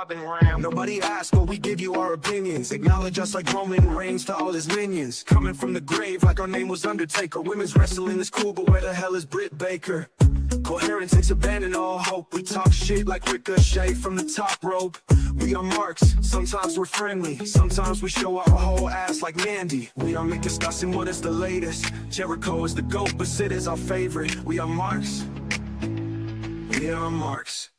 Bob and Ram. Nobody asks, but we give you our opinions. Acknowledge us like Roman Reigns to all his minions. Coming from the grave like our name was Undertaker. Women's wrestling is cool, but where the hell is Britt Baker? Coherence takes abandon all hope. We talk shit like Ricochet from the top rope. We are marks, sometimes we're friendly. Sometimes we show our whole ass like Mandy. We are discussing what is the latest. Jericho is the GOAT, but Sid is our favorite. We are marks. We are marks.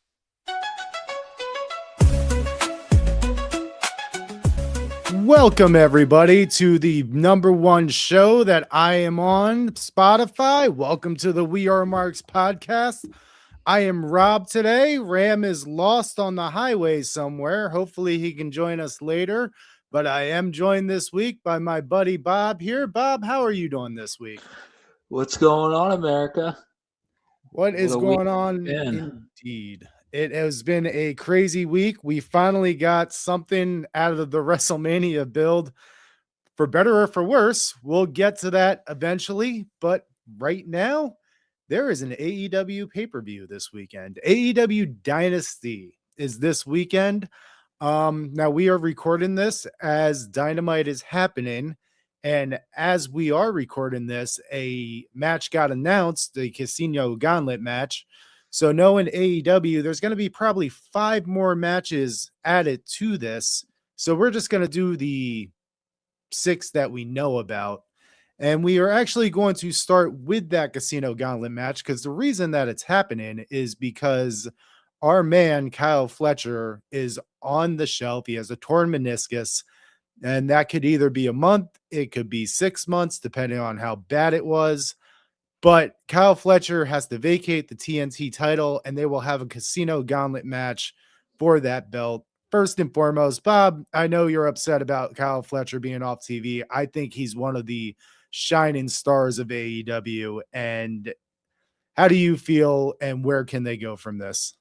Welcome everybody to the #1 show that I am on Spotify. Welcome to the We Are Marks podcast. I am Rob today. Ram is lost on the highway somewhere. Hopefully he can join us later, but I am joined this week by my buddy Bob here. Bob, how are you doing this week? What's going on, America? What is going on? Indeed. It has been a crazy week. We finally got something out of the Wrestlemania build, for better or for worse. We'll get to that eventually. But right now, there is an AEW pay-per-view this weekend. AEW Dynasty is this weekend. Now, we are recording this as Dynamite is happening. And as we are recording this, a match got announced, the Casino Gauntlet match. So knowing AEW, there's going to be probably 5 more matches added to this. So we're just going to do the 6 that we know about. And we are actually going to start with that Casino Gauntlet match because the reason that it's happening is because our man, Kyle Fletcher, is on the shelf. He has a torn meniscus, and that could either be a month, it could be 6 months, depending on how bad it was. But Kyle Fletcher has to vacate the TNT title, and they will have a Casino Gauntlet match for that belt. First and foremost, Bob, I know you're upset about Kyle Fletcher being off TV. I think he's one of the shining stars of AEW. And how do you feel, and where can they go from this?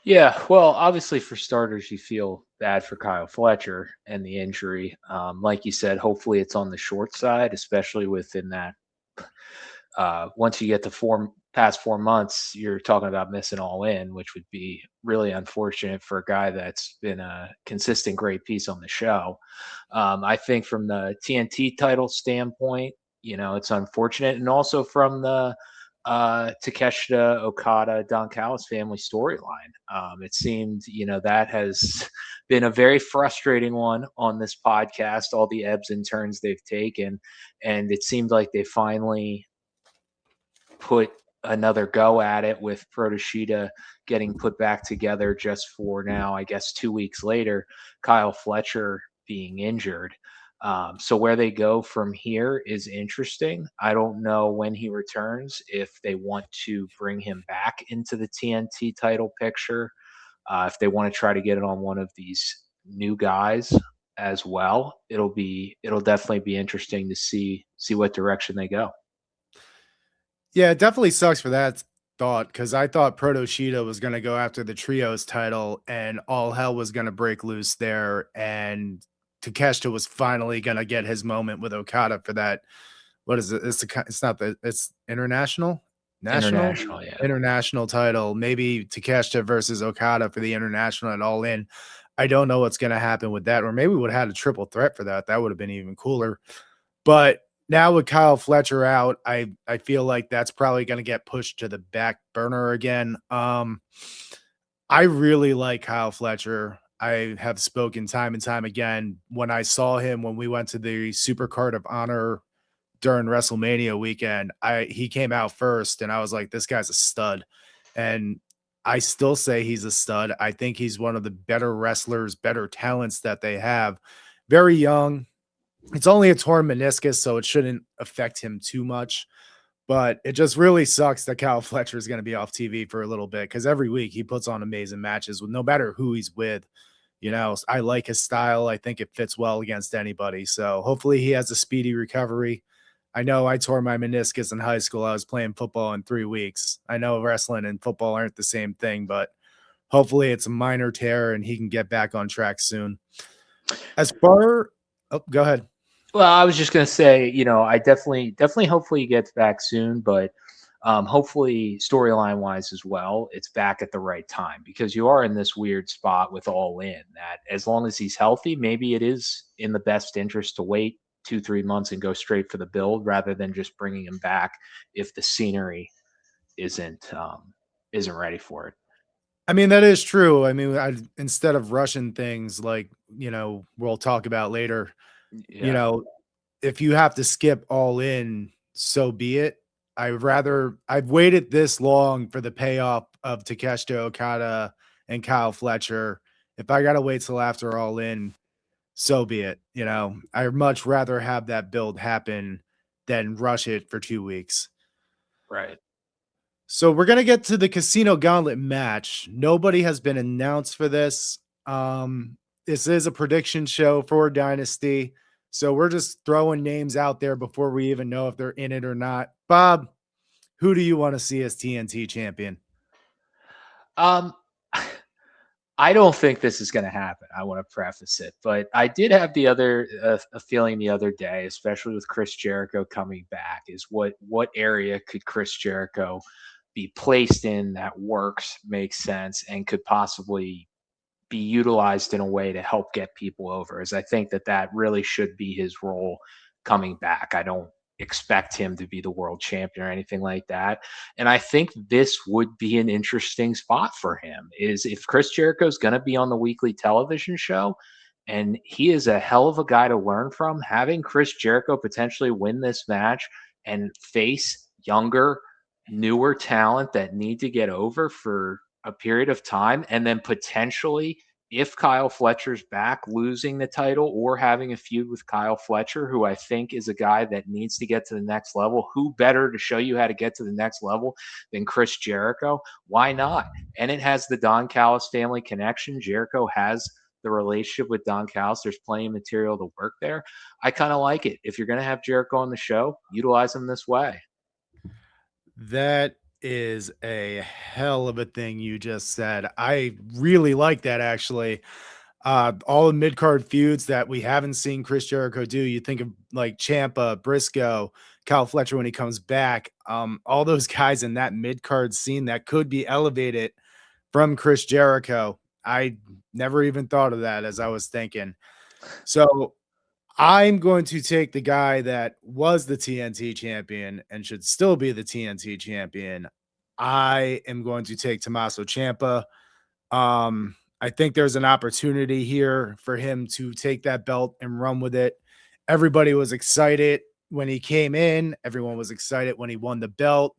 Yeah, well, obviously for starters, you feel bad for Kyle Fletcher and the injury. Like you said, hopefully it's on the short side, especially within that. Once you get to past 4 months, you're talking about missing All In, which would be really unfortunate for a guy that's been a consistent great piece on the show. I think from the TNT title standpoint, it's unfortunate. And also from the Takeshita Okada Don Callis family storyline. It seemed, that has been a very frustrating one on this podcast, all the ebbs and turns they've taken. And it seemed like they finally put another go at it with Prodigy getting put back together just for now, I guess 2 weeks later, Kyle Fletcher being injured. So where they go from here is interesting. I don't know when he returns, if they want to bring him back into the TNT title picture, if they want to try to get it on one of these new guys as well. It'll definitely be interesting to see what direction they go. Yeah, it definitely sucks for that thought, because I thought Prodigy was going to go after the trios title and all hell was going to break loose there, and Takeshita was finally going to get his moment with Okada for that. What is it? It's international title. Maybe Takeshita versus Okada for the international at All In. I don't know what's going to happen with that, or maybe we would have had a triple threat for that. That would have been even cooler. But now with Kyle Fletcher out, I feel like that's probably going to get pushed to the back burner again. I really like Kyle Fletcher. I have spoken time and time again. When I saw him, when we went to the Super Card of Honor during WrestleMania weekend, he came out first, and I was like, this guy's a stud. And I still say he's a stud. I think he's one of the better wrestlers, better talents that they have. Very young. It's only a torn meniscus, so it shouldn't affect him too much. But it just really sucks that Kyle Fletcher is going to be off TV for a little bit, because every week he puts on amazing matches with no matter who he's with. I like his style. I think it fits well against anybody. So hopefully he has a speedy recovery. I know I tore my meniscus in high school. I was playing football in 3 weeks. I know wrestling and football aren't the same thing, but hopefully it's a minor tear and he can get back on track soon. Go ahead. Well, I was just going to say, I definitely hopefully he gets back soon, but Hopefully, storyline wise as well, it's back at the right time, because you are in this weird spot with All In that as long as he's healthy, maybe it is in the best interest to wait 2-3 months and go straight for the build rather than just bringing him back if the scenery isn't ready for it. I mean, that is true. I mean, instead of rushing things like, we'll talk about later, you Yeah, know, if you have to skip All In, so be it. I've waited this long for the payoff of Takeshita Okada and Kyle Fletcher. If I got to wait till after All In, so be it. I'd much rather have that build happen than rush it for 2 weeks. right. So we're gonna get to the Casino Gauntlet match. Nobody has been announced for this. This is a prediction show for Dynasty, so we're just throwing names out there before we even know if they're in it or not. Bob, who do you want to see as TNT champion? Um, I don't think this is going to happen. I want to preface it, but I did have a feeling the other day, especially with Chris Jericho coming back, is what area could Chris Jericho be placed in that works, makes sense, and could possibly be utilized in a way to help get people over. As I think that really should be his role coming back. I don't expect him to be the world champion or anything like that. And I think this would be an interesting spot for him, is if Chris Jericho's going to be on the weekly television show, and he is a hell of a guy to learn from, having Chris Jericho potentially win this match and face younger, newer talent that need to get over for a period of time, and then potentially, if Kyle Fletcher's back, losing the title or having a feud with Kyle Fletcher, who I think is a guy that needs to get to the next level. Who better to show you how to get to the next level than Chris Jericho? Why not? And it has the Don Callis family connection. Jericho has the relationship with Don Callis. There's plenty of material to work there. I kind of like it. If you're going to have Jericho on the show, utilize him this way. That is a hell of a thing you just said. I really like that, actually. All the mid-card feuds that we haven't seen Chris Jericho do, you think of like Ciampa, Briscoe, Kyle Fletcher when he comes back, all those guys in that mid-card scene that could be elevated from Chris Jericho. I never even thought of that as I was thinking. So I'm going to take the guy that was the TNT champion and should still be the TNT champion. I am going to take Tommaso Ciampa. I think there's an opportunity here for him to take that belt and run with it. Everybody was excited when he came in. Everyone was excited when he won the belt.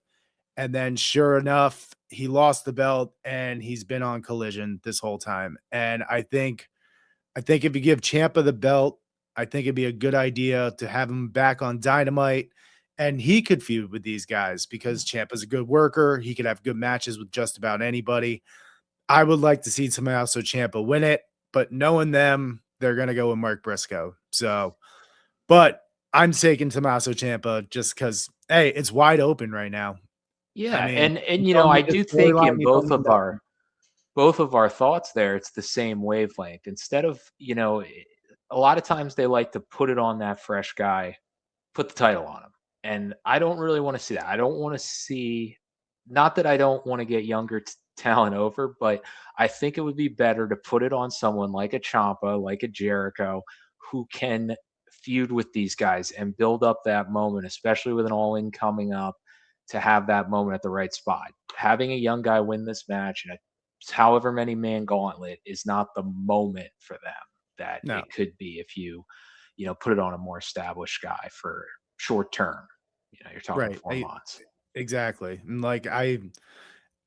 And then sure enough, he lost the belt and he's been on Collision this whole time. And I think if you give Ciampa the belt, I think it'd be a good idea to have him back on Dynamite, and he could feud with these guys because Ciampa's a good worker. He could have good matches with just about anybody. I would like to see Tommaso Ciampa win it, but knowing them, they're going to go with Mark Briscoe. So, but I'm taking Tommaso Ciampa just because, hey, it's wide open right now. Yeah, I mean, and I do think in both of our thoughts there, it's the same wavelength. Instead of, a lot of times they like to put it on that fresh guy, put the title on him. And I don't really want to see that. I don't want to see, not that I don't want to get younger talent over, but I think it would be better to put it on someone like a Ciampa, like a Jericho, who can feud with these guys and build up that moment, especially with an All In coming up, to have that moment at the right spot. Having a young guy win this match in a however many man gauntlet is not the moment for them that it could be if you put it on a more established guy for short term. You're talking 4 months. Exactly. And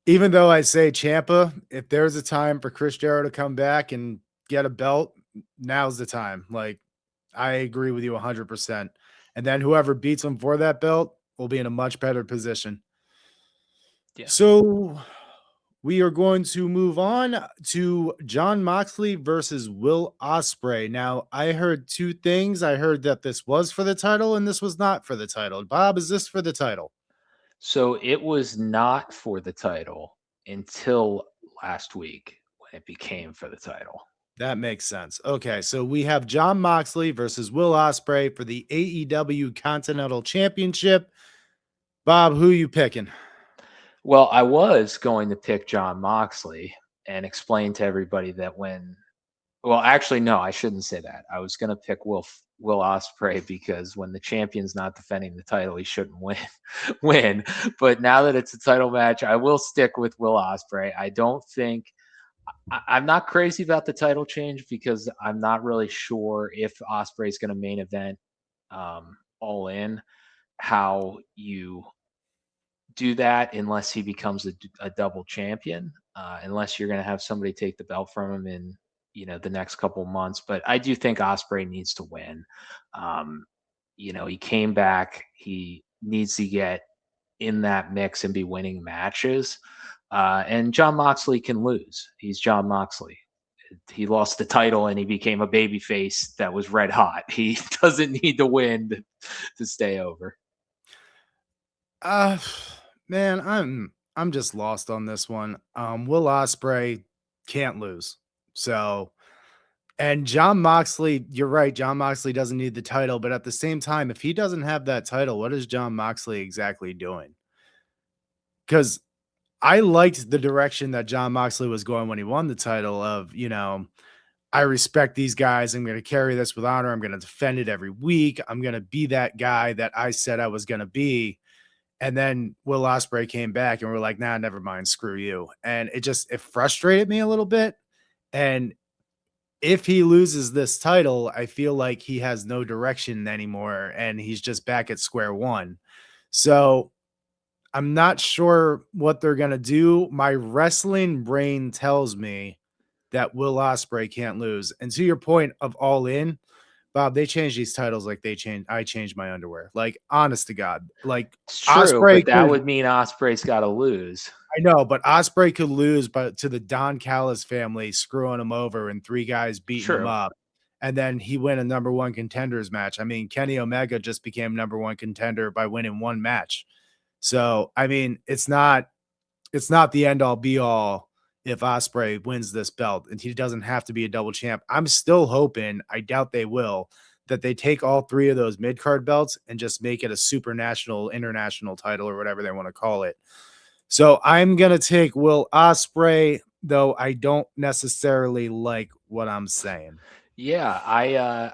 even though I say Ciampa, if there's a time for Chris Jericho to come back and get a belt, now's the time. Like, I agree with you 100%. And then whoever beats him for that belt will be in a much better position. Yeah. So we are going to move on to Jon Moxley versus Will Ospreay. Now, I heard two things. I heard that this was for the title and this was not for the title. Bob, is this for the title? So it was not for the title until last week when it became for the title. That makes sense. Okay, so we have Jon Moxley versus Will Ospreay for the AEW Continental Championship. Bob, who are you picking? Well, I was going to pick John Moxley and explain to everybody that well, actually, no, I shouldn't say that. I was going to pick Will Ospreay because when the champion's not defending the title, he shouldn't win. But now that it's a title match, I will stick with Will Ospreay. I don't think I'm not crazy about the title change because I'm not really sure if Ospreay is going to main event All In, how you do that unless he becomes a double champion, unless you're going to have somebody take the belt from him in the next couple months. But I do think Ospreay needs to win. He came back. He needs to get in that mix and be winning matches. And John Moxley can lose. He's John Moxley. He lost the title and he became a babyface that was red hot. He doesn't need to win to stay over. Man, I'm just lost on this one. Will Ospreay can't lose. So, and John Moxley, you're right. John Moxley doesn't need the title, but at the same time, if he doesn't have that title, what is John Moxley exactly doing? Because I liked the direction that John Moxley was going when he won the title of, I respect these guys. I'm going to carry this with honor. I'm going to defend it every week. I'm going to be that guy that I said I was going to be. And then Will Ospreay came back and we're like, nah, never mind. Screw you. And it frustrated me a little bit. And if he loses this title, I feel like he has no direction anymore. And he's just back at square one. So I'm not sure what they're going to do. My wrestling brain tells me that Will Ospreay can't lose. And to your point of All In, Bob, they changed these titles like I changed my underwear. Like, honest to God. Like, it's true, Ospreay but that would mean Ospreay's got to lose. I know, but Ospreay could lose to the Don Callis family screwing him over and 3 guys beating him up. And then he win a number 1 contenders match. I mean, Kenny Omega just became number 1 contender by winning 1 match. So, I mean, it's not the end all be all if Ospreay wins this belt and he doesn't have to be a double champ. I'm still hoping, I doubt they will, that they take all 3 of those mid-card belts and just make it a super national, international title or whatever they want to call it. So I'm going to take Will Ospreay, though I don't necessarily like what I'm saying. Yeah,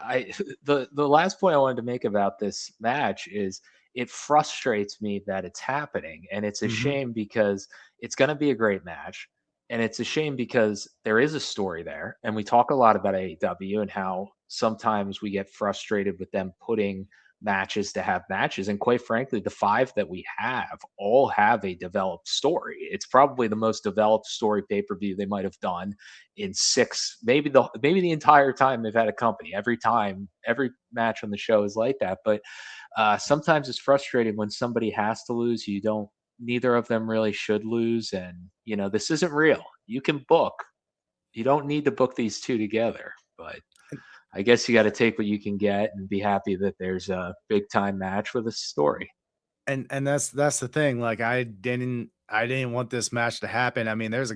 the last point I wanted to make about this match is it frustrates me that it's happening. And it's a shame because it's going to be a great match. And it's a shame because there is a story there. And we talk a lot about AEW and how sometimes we get frustrated with them putting matches to have matches. And quite frankly, the 5 that we have all have a developed story. It's probably the most developed story pay-per-view they might have done in 6, maybe the entire time they've had a company. Every match on the show is like that. But sometimes it's frustrating when somebody has to lose. Neither of them really should lose. And, this isn't real. You can book. You don't need to book these 2 together. But I guess you got to take what you can get and be happy that there's a big time match with a story. And that's the thing. Like, I didn't want this match to happen. I mean, there's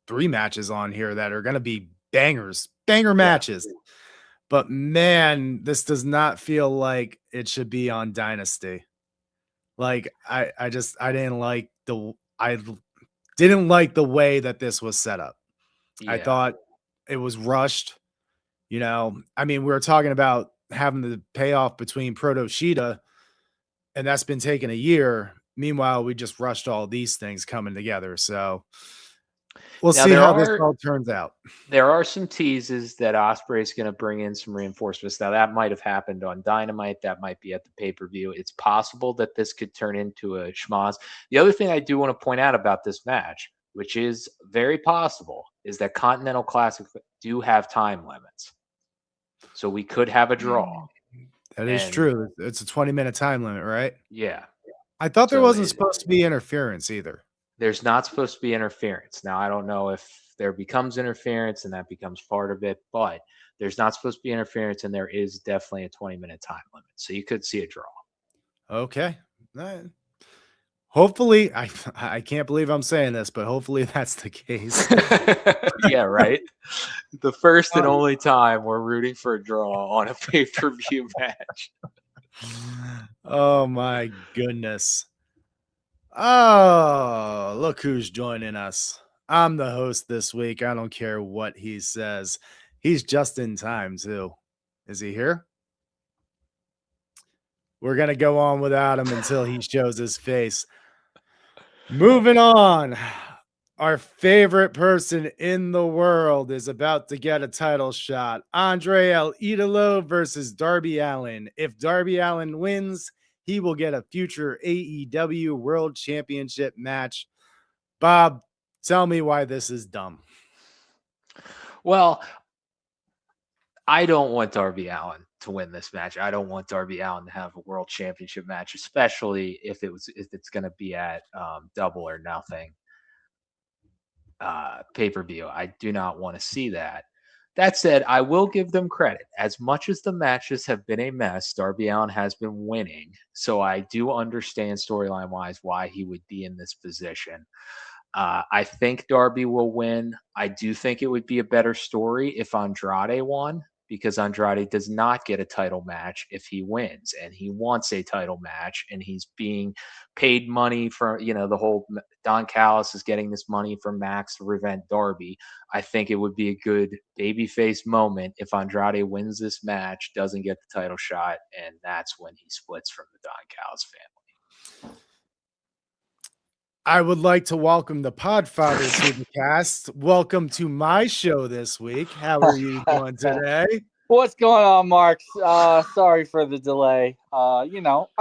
3 matches on here that are going to be banger matches. But man, this does not feel like it should be on Dynasty. Like, I didn't like the way that this was set up. Yeah. I thought it was rushed. I mean, we were talking about having the payoff between Proto Shida, and that's been taking a year. Meanwhile, we just rushed all these things coming together. So we'll see how this all turns out. There are some teases that Ospreay is going to bring in some reinforcements. Now, that might have happened on Dynamite. That might be at the pay-per-view. It's possible that this could turn into a schmoz. The other thing I do want to point out about this match, which is very possible, is that Continental Classic do have time limits. So we could have a draw. That is true. It's a 20-minute time limit, right? Yeah. I thought there wasn't supposed to be interference either. There's not supposed to be interference. Now, I don't know if there becomes interference and that becomes part of it, but there's not supposed to be interference, and there is definitely a 20-minute time limit. So you could see a draw. Okay. Hopefully, I can't believe I'm saying this, but hopefully that's the case. Yeah, right. The first and only time we're rooting for a draw on a pay-per-view match. Oh my goodness. Oh, look who's joining us. I'm the host this week. I don't care what he says. He's just in time, too. Is he here? We're going to go on without him until he shows his face. Moving on. Our favorite person in the world is about to get a title shot. Andre El Idolo versus Darby Allin. If Darby Allin wins, he will get a future AEW World Championship match. Bob, tell me why this is dumb. Well, I don't want Darby Allin to win this match. I don't want Darby Allin to have a world championship match, especially if it's going to be at Double or Nothing pay-per-view. I do not want to see that. That said, I will give them credit. As much as the matches have been a mess, Darby Allin has been winning. So I do understand storyline-wise why he would be in this position. I think Darby will win. I do think it would be a better story if Andrade won, because Andrade does not get a title match if he wins, and he wants a title match, and he's being paid money for, the whole Don Callis is getting this money from Max to prevent Darby. I think it would be a good babyface moment if Andrade wins this match, doesn't get the title shot, and that's when he splits from the Don Callis family. I would like to welcome the Podfather to the cast. Welcome to my show this week. How are you doing today? What's going on, Mark? Sorry for the delay. I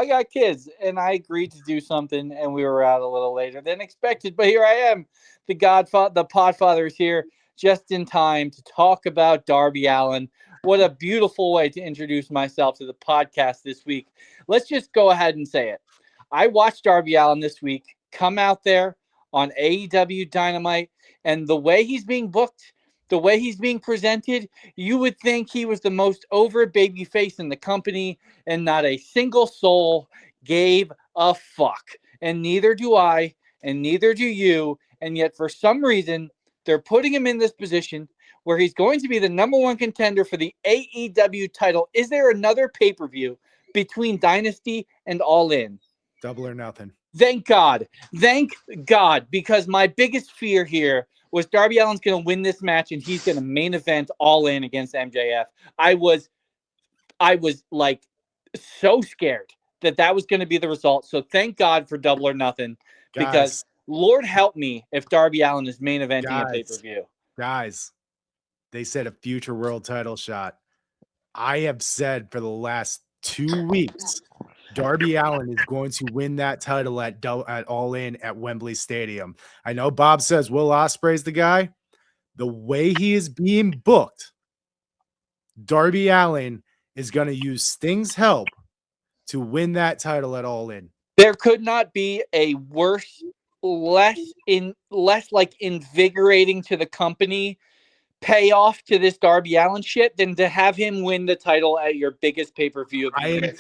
got kids, and I agreed to do something, and we were out a little later than expected. But here I am. The Podfather is here just in time to talk about Darby Allin. What a beautiful way to introduce myself to the podcast this week. Let's just go ahead and say it. I watched Darby Allin this week come out there on AEW Dynamite, and the way he's being booked, the way he's being presented, you would think he was the most over baby face in the company, and not a single soul gave a fuck. And neither do I, and neither do you. And yet for some reason, they're putting him in this position where he's going to be the number one contender for the AEW title. Is there another pay-per-view between Dynasty and All In? Double or Nothing. Thank God, because my biggest fear here was Darby Allin's going to win this match and he's going to main event All In against MJF. I was like so scared that was going to be the result. So thank God for Double or Nothing, because Lord help me if Darby Allin is main eventing a pay-per-view. Guys, they said a future world title shot. I have said for the last 2 weeks, Darby Allin is going to win that title at All In at Wembley Stadium. I know Bob says Will Ospreay's the guy. The way he is being booked, Darby Allin is going to use Sting's help to win that title at All In. There could not be a worse, less like invigorating to the company payoff to this Darby Allin shit than to have him win the title at your biggest pay-per-view of the year.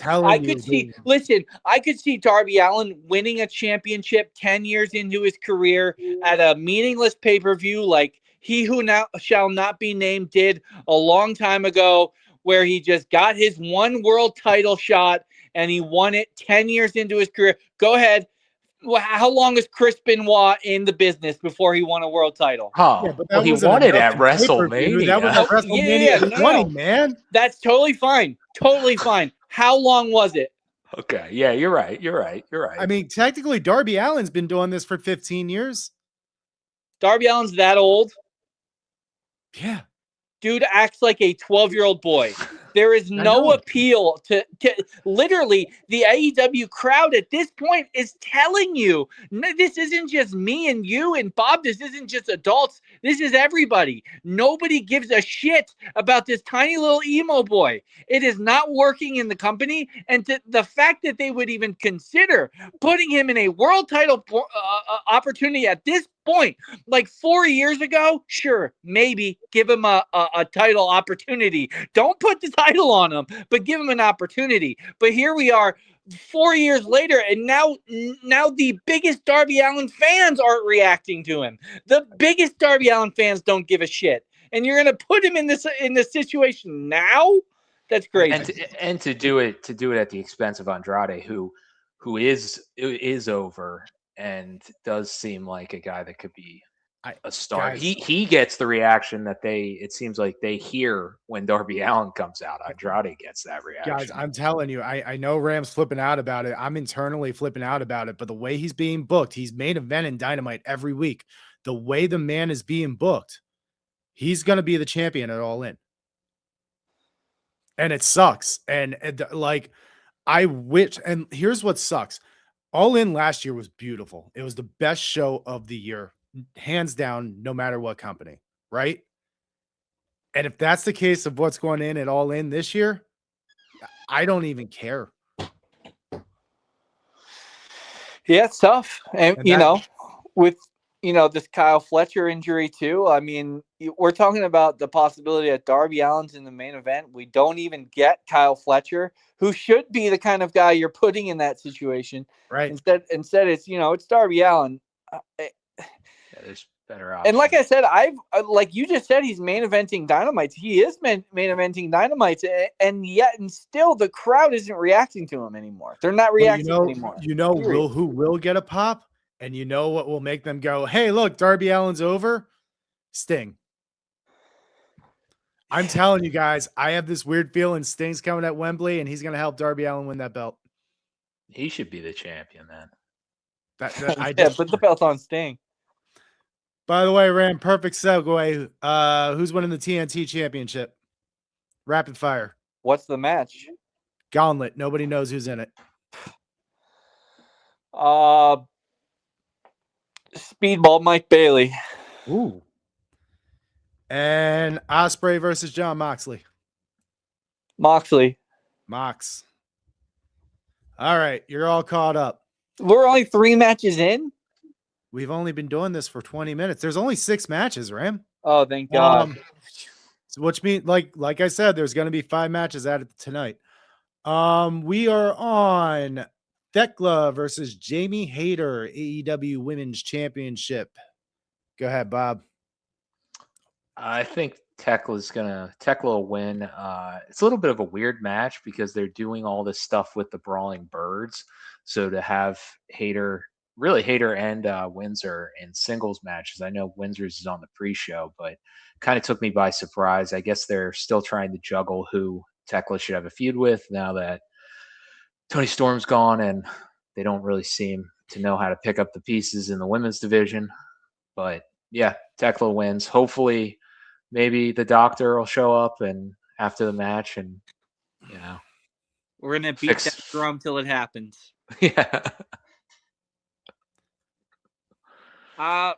I could see Darby Allin winning a championship 10 years into his career at a meaningless pay-per-view like He Who Now Shall Not Be Named did a long time ago, where he just got his one world title shot and he won it 10 years into his career. Go ahead. How long has Chris Benoit in the business before he won a world title? Oh, yeah, but he won it at WrestleMania. That was at WrestleMania 20, man. That's totally fine. Totally fine. How long was it? Okay. Yeah, you're right. I mean, technically, Darby Allin's been doing this for 15 years. Darby Allin's that old? Yeah. Dude acts like a 12-year-old boy. There is no appeal to literally the AEW crowd at this point is telling you, this isn't just me and you and Bob. This isn't just adults. This is everybody. Nobody gives a shit about this tiny little emo boy. It is not working in the company. And the fact that they would even consider putting him in a world title opportunity at this point, like 4 years ago, sure, maybe give him a title opportunity. Don't put the title on him, but give him an opportunity. But here we are 4 years later, and now the biggest Darby Allin fans aren't reacting to him. The biggest Darby Allin fans don't give a shit. And you're going to put him in this situation now? That's crazy. And to do it at the expense of Andrade, who is over and does seem like a guy that could be a star. Guys, He gets the reaction that it seems like they hear when Darby Allin comes out. Andrade gets that reaction. guys, I'm telling you, I know Ram's flipping out about it. I'm internally flipping out about it, but the way he's being booked, he's main event in Dynamite every week. The way the man is being booked, he's going to be the champion at All In. And it sucks. And like, I wish, and here's what sucks. All In last year was beautiful. It was the best show of the year, hands down, no matter what company, right? And if that's the case of what's going in at All In this year, I don't even care. Yeah, it's tough. And you know, with this Kyle Fletcher injury too. I mean, we're talking about the possibility that Darby Allin's in the main event. We don't even get Kyle Fletcher, who should be the kind of guy you're putting in that situation. Right. Instead it's it's Darby Allin. Yeah, there's better options. And like I said, like you just said, he's main eventing Dynamites. He is main eventing Dynamites, and still the crowd isn't reacting to him anymore. They're not reacting anymore. Who will get a pop, and you know what will make them go, hey, look, Darby Allin's over? Sting. I'm telling you guys, I have this weird feeling Sting's coming at Wembley, and he's going to help Darby Allin win that belt. He should be the champion then. Put the belt on Sting. By the way, Ram, perfect segue. Who's winning the TNT championship? Rapid fire. What's the match? Gauntlet. Nobody knows who's in it. Speedball Mike Bailey. Ooh. And Ospreay versus John Moxley. Mox. All right, you're all caught up. We're only 3 matches in. We've only been doing this for 20 minutes. There's only 6 matches, Ram. Oh, thank God. Which means, like I said, there's going to be 5 matches added tonight. We are on Thekla versus Jamie Hayter, AEW Women's Championship. Go ahead, Bob. I think Tekla will win. It's a little bit of a weird match because they're doing all this stuff with the Brawling Birds. So to have Hayter and Windsor in singles matches. I know Windsor's is on the pre-show, but kind of took me by surprise. I guess they're still trying to juggle who Tekla should have a feud with now that Tony Storm's gone, and they don't really seem to know how to pick up the pieces in the women's division. But yeah, Tekla wins. Hopefully, maybe the doctor will show up and after the match, and we're gonna beat that drum till it happens. Yeah. I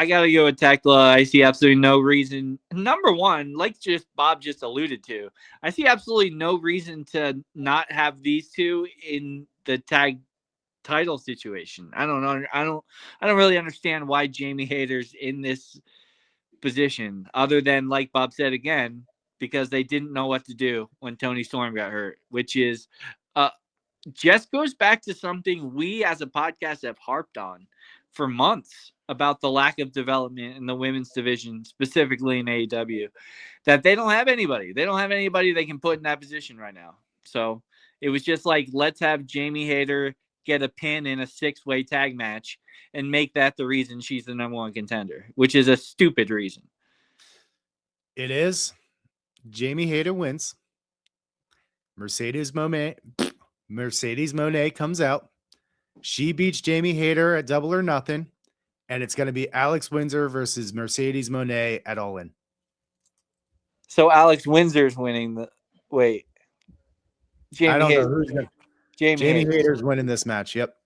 gotta go with Tekla. I see absolutely no reason. Number one, like Bob just alluded to, I see absolutely no reason to not have these two in the tag title situation. I don't know. I don't really understand why Jamie Hayter's in this position, other than, like Bob said again, because they didn't know what to do when Tony Storm got hurt, which is just goes back to something we as a podcast have harped on for months about the lack of development in the women's division, specifically in AEW, that they don't have anybody. They don't have anybody they can put in that position right now. So it was just like, let's have Jamie Hayter get a pin in a 6-way tag match and make that the reason she's the number 1 contender, which is a stupid reason. It is. Jamie Hayter wins. Mercedes Monet comes out. She beats Jamie Hayter at Double or Nothing, and it's going to be Alex Windsor versus Mercedes Monet at All In. So Alex Windsor's winning the wait. I don't know who's going to. Jamie Hayter's winning this match. Yep.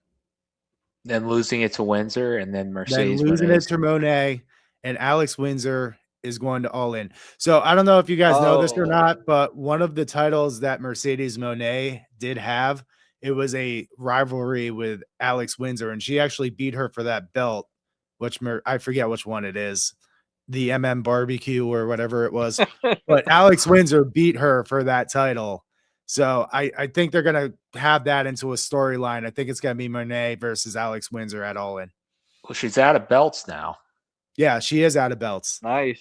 Then losing it to Windsor, and then Mercedes. Then losing it to Monet, and Alex Windsor is going to All In. So I don't know if you guys know this or not, but one of the titles that Mercedes Monet did have, it was a rivalry with Alex Windsor, and she actually beat her for that belt, which I forget which one it is, the barbecue or whatever it was. But Alex Windsor beat her for that title. So I think they're going to have that into a storyline. I think it's going to be Monet versus Alex Windsor at All In. Well, she's out of belts now. Yeah, she is out of belts. Nice.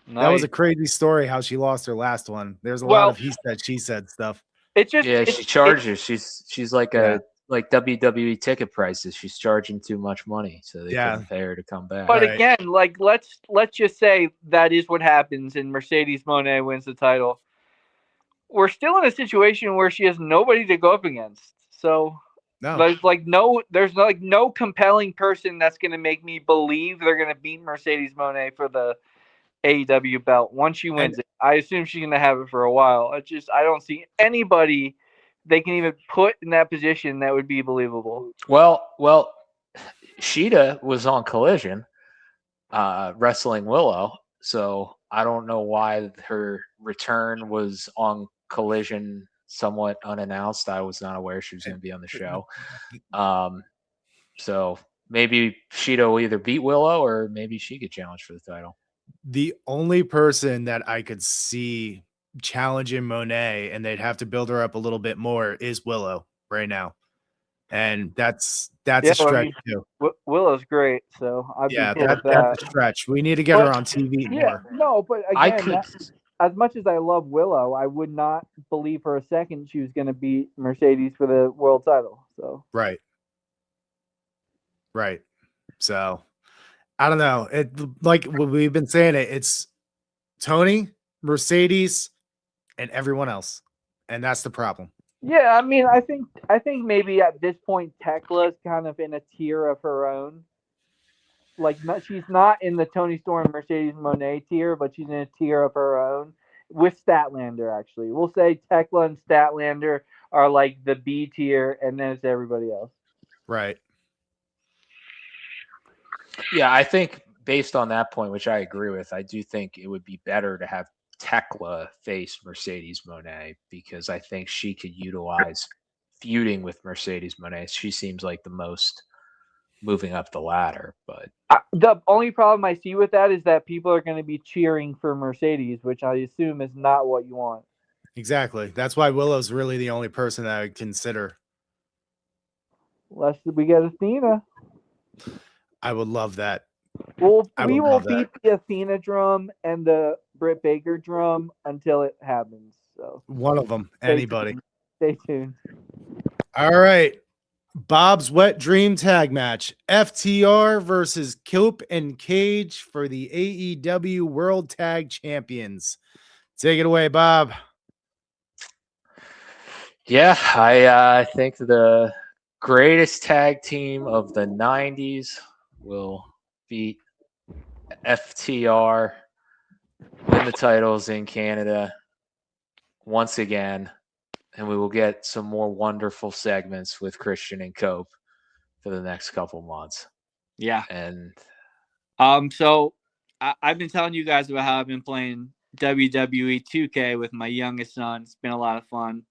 That was a crazy story how she lost her last one. There's a lot of he said, she said stuff. She charges. She's like a like WWE ticket prices. She's charging too much money, so they couldn't pay her to come back. But again, like let's just say that is what happens, and Mercedes Moné wins the title. We're still in a situation where she has nobody to go up against. So there's no compelling person that's going to make me believe they're going to beat Mercedes Moné for the AEW belt once she wins it. I assume she's going to have it for a while. I don't see anybody they can even put in that position that would be believable. Well, Sheeta was on Collision, wrestling Willow, so I don't know why her return was on Collision somewhat unannounced. I was not aware she was going to be on the show. So maybe Sheeta will either beat Willow or maybe she could challenge for the title. The only person that I could see challenging Moné, and they'd have to build her up a little bit more, is Willow right now. And that's a stretch too. Willow's great, so that's a stretch. We need to get her on TV more. No, but again, as much as I love Willow, I would not believe for a second she was going to beat Mercedes for the world title. So right. So I don't know. It, like we've been saying, it's Tony, Mercedes, and everyone else, and that's the problem. Yeah, I mean, I think maybe at this point Tekla's kind of in a tier of her own. Like, she's not in the Toni Storm, Mercedes Moné tier, but she's in a tier of her own with Statlander. Actually, we'll say Tekla and Statlander are like the B tier, and then it's everybody else. Right. Yeah, I think based on that point, which I agree with, I do think it would be better to have Tekla face Mercedes Moné because I think she could utilize feuding with Mercedes Moné. She seems like the most moving up the ladder. But the only problem I see with that is that people are going to be cheering for Mercedes, which I assume is not what you want. Exactly. That's why Willow's really the only person that I would consider. Unless we get Athena. I would love that. Well, we will beat the Athena drum and the Britt Baker drum until it happens. So one of them, anybody. Stay tuned. All right. Bob's Wet Dream Tag Match. FTR versus Cope and Cage for the AEW World Tag Champions. Take it away, Bob. Yeah, I think the greatest tag team of the 90s will beat FTR, win the titles in Canada once again, and we will get some more wonderful segments with Christian and Cope for the next couple months. Yeah. And so I've been telling you guys about how I've been playing WWE 2K with my youngest son. It's been a lot of fun.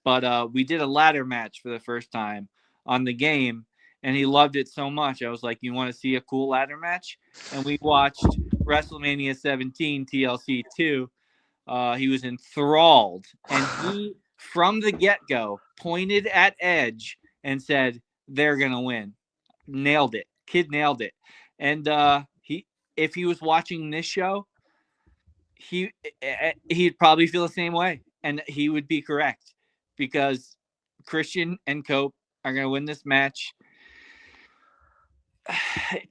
But we did a ladder match for the first time on the game, and he loved it so much. I was like, you want to see a cool ladder match? And we watched WrestleMania 17 TLC 2. He was enthralled, and he, from the get-go, pointed at Edge and said, they're going to win. Nailed it. Kid nailed it. And if he was watching this show, he'd probably feel the same way, and he would be correct because Christian and Cope are going to win this match.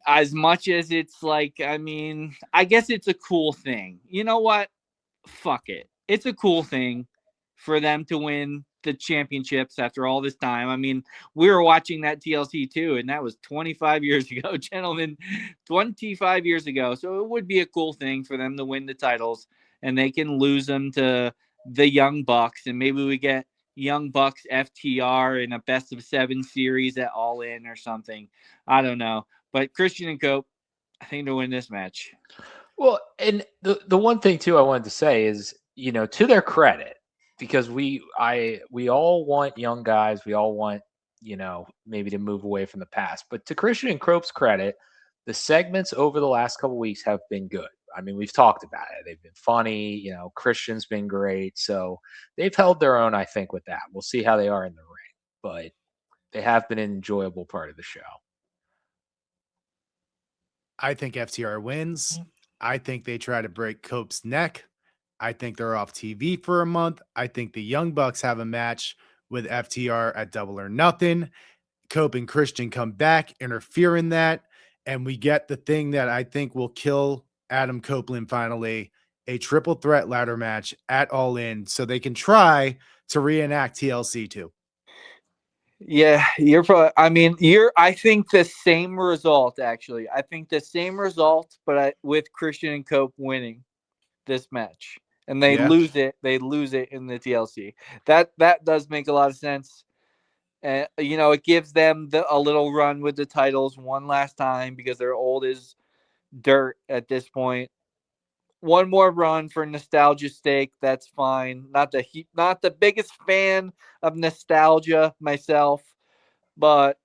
As much as it's like, I mean, I guess it's a cool thing. You know what? Fuck it. It's a cool thing for them to win the championships after all this time. I mean, we were watching that TLC too, and that was 25 years ago, gentlemen. 25 years ago. So it would be a cool thing for them to win the titles, and they can lose them to the Young Bucks, and maybe we get Young Bucks FTR in a best of 7 series at All In or something. I don't know. But Christian and Cope, I think they'll win this match. Well, and the one thing too I wanted to say is, you know, to their credit, because we all want young guys, we all want, you know, maybe to move away from the past. But to Christian and Cope's credit, the segments over the last couple of weeks have been good. I mean, we've talked about it. They've been funny. You know, Christian's been great. So they've held their own, I think, with that. We'll see how they are in the ring. But they have been an enjoyable part of the show. I think FTR wins. I think they try to break Cope's neck. I think they're off TV for a month. I think the Young Bucks have a match with FTR at Double or Nothing. Cope and Christian come back, interfere in that, and we get the thing that I think will kill Adam Copeland finally, a triple threat ladder match at All In, so they can try to reenact TLC 2. Yeah, I think the same result, actually. I think the same result, but with Christian and Cope winning this match. And they lose it. They lose it in the TLC. That does make a lot of sense. And, it gives them a little run with the titles one last time because they're old as dirt at this point. One more run for nostalgia's sake. That's fine. Not the biggest fan of nostalgia myself, but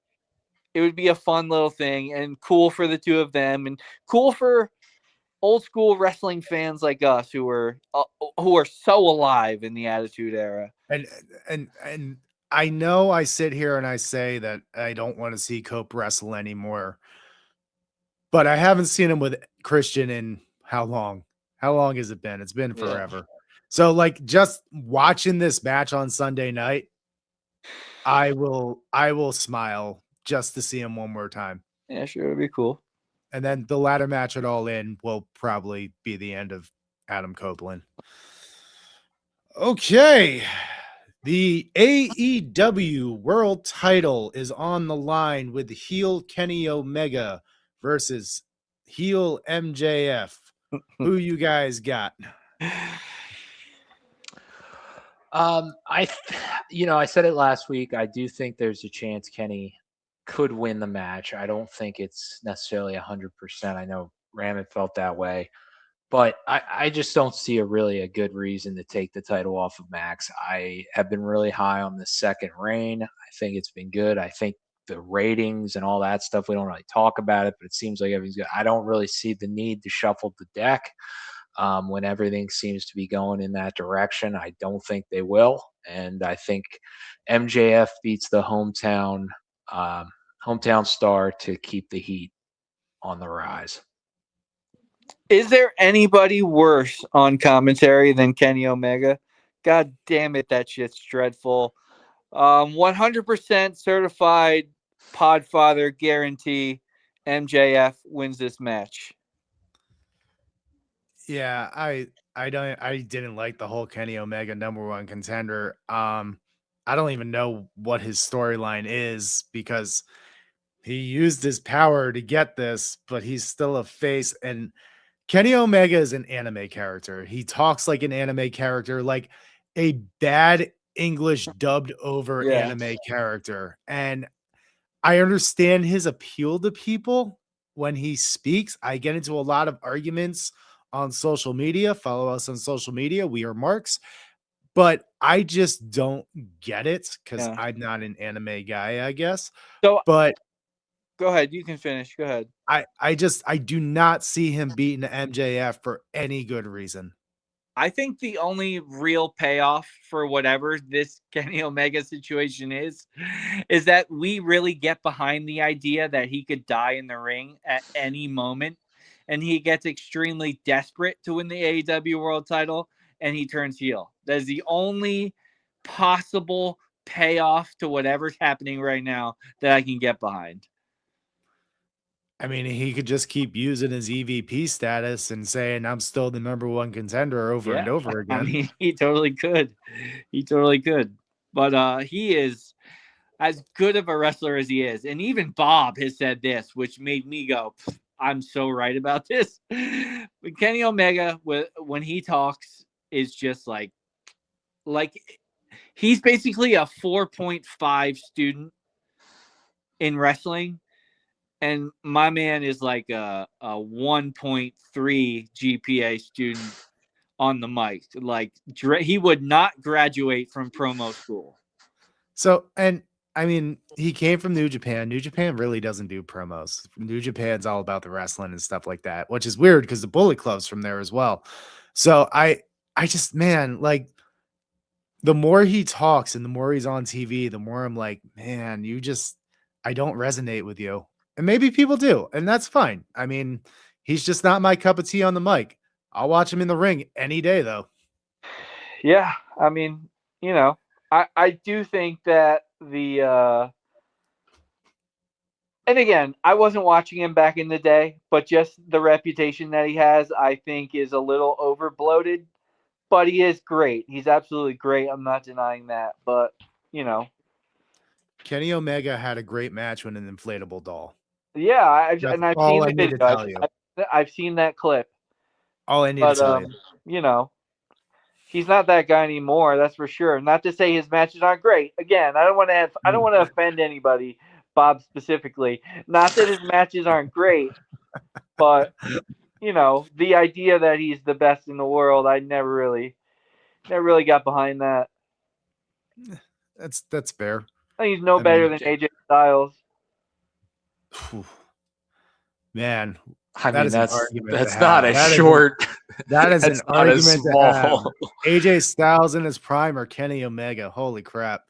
it would be a fun little thing and cool for the two of them and cool for old school wrestling fans like us who are so alive in the Attitude Era. And I know I sit here and I say that I don't want to see Cope wrestle anymore, but I haven't seen him with Christian in how long? How long has it been? It's been forever. Yeah. So like just watching this match on Sunday night, I will smile just to see him one more time. Yeah, sure. It'd be cool. And then the ladder match at All In will probably be the end of Adam Copeland. Okay. The AEW World title is on the line with heel Kenny Omega versus heel MJF. Who you guys got? I said it last week. I do think there's a chance Kenny could win the match. I don't think it's necessarily 100%. I know Ramen felt that way, but I just don't see a good reason to take the title off of Max. I have been really high on the second reign. I think it's been good. I think the ratings and all that stuff, we don't really talk about it, but it seems like everything's good. I don't really see the need to shuffle the deck when everything seems to be going in that direction. I don't think they will. And I think MJF beats the hometown star to keep the heat on the rise. Is there anybody worse on commentary than Kenny Omega? God damn it, that shit's dreadful. 100% certified Podfather guarantee MJF wins this match. Yeah, I didn't like the whole Kenny Omega #1 contender. I don't even know what his storyline is because he used his power to get this, but he's still a face. And Kenny Omega is an anime character. He talks like an anime character, like a bad English dubbed over anime character. And I understand his appeal to people when he speaks. I get into a lot of arguments on social media. Follow us on social media. We are Marks. But I just don't get it because I'm not an anime guy, I guess. But go ahead. You can finish. Go ahead. I do not see him beating MJF for any good reason. I think the only real payoff for whatever this Kenny Omega situation is that we really get behind the idea that he could die in the ring at any moment. And he gets extremely desperate to win the AEW World title and he turns heel. That is the only possible payoff to whatever's happening right now that I can get behind. I mean, he could just keep using his EVP status and saying, I'm still the #1 contender over and over again. I mean, he totally could. He totally could. But he is as good of a wrestler as he is. And even Bob has said this, which made me go, I'm so right about this. But Kenny Omega, when he talks, is just like he's basically a 4.5 student in wrestling. And my man is like a 1.3 GPA student on the mic. Like he would not graduate from promo school. So, and I mean, he came from New Japan. New Japan really doesn't do promos. New Japan's all about the wrestling and stuff like that, which is weird because the Bullet Club's from there as well. So I just, man, like the more he talks and the more he's on TV, the more I'm like, man, I don't resonate with you. And maybe people do, and that's fine. I mean, he's just not my cup of tea on the mic. I'll watch him in the ring any day, though. Yeah, I mean, I do think that the And again, I wasn't watching him back in the day, but just the reputation that he has, I think, is a little overbloated. But he is great. He's absolutely great. I'm not denying that. But, Kenny Omega had a great match with an inflatable doll. Yeah, I've That's seen all the I need to video. tell you. I've seen that clip. All I need to tell you. He's not that guy anymore. That's for sure. Not to say his matches aren't great. Again, I don't want to offend anybody, Bob specifically. Not that his matches aren't great, but the idea that he's the best in the world, I never really got behind that. That's fair. I think he's no better than AJ Styles. Man, that's not a that short. That is an argument to have. AJ Styles in his prime or Kenny Omega. Holy crap.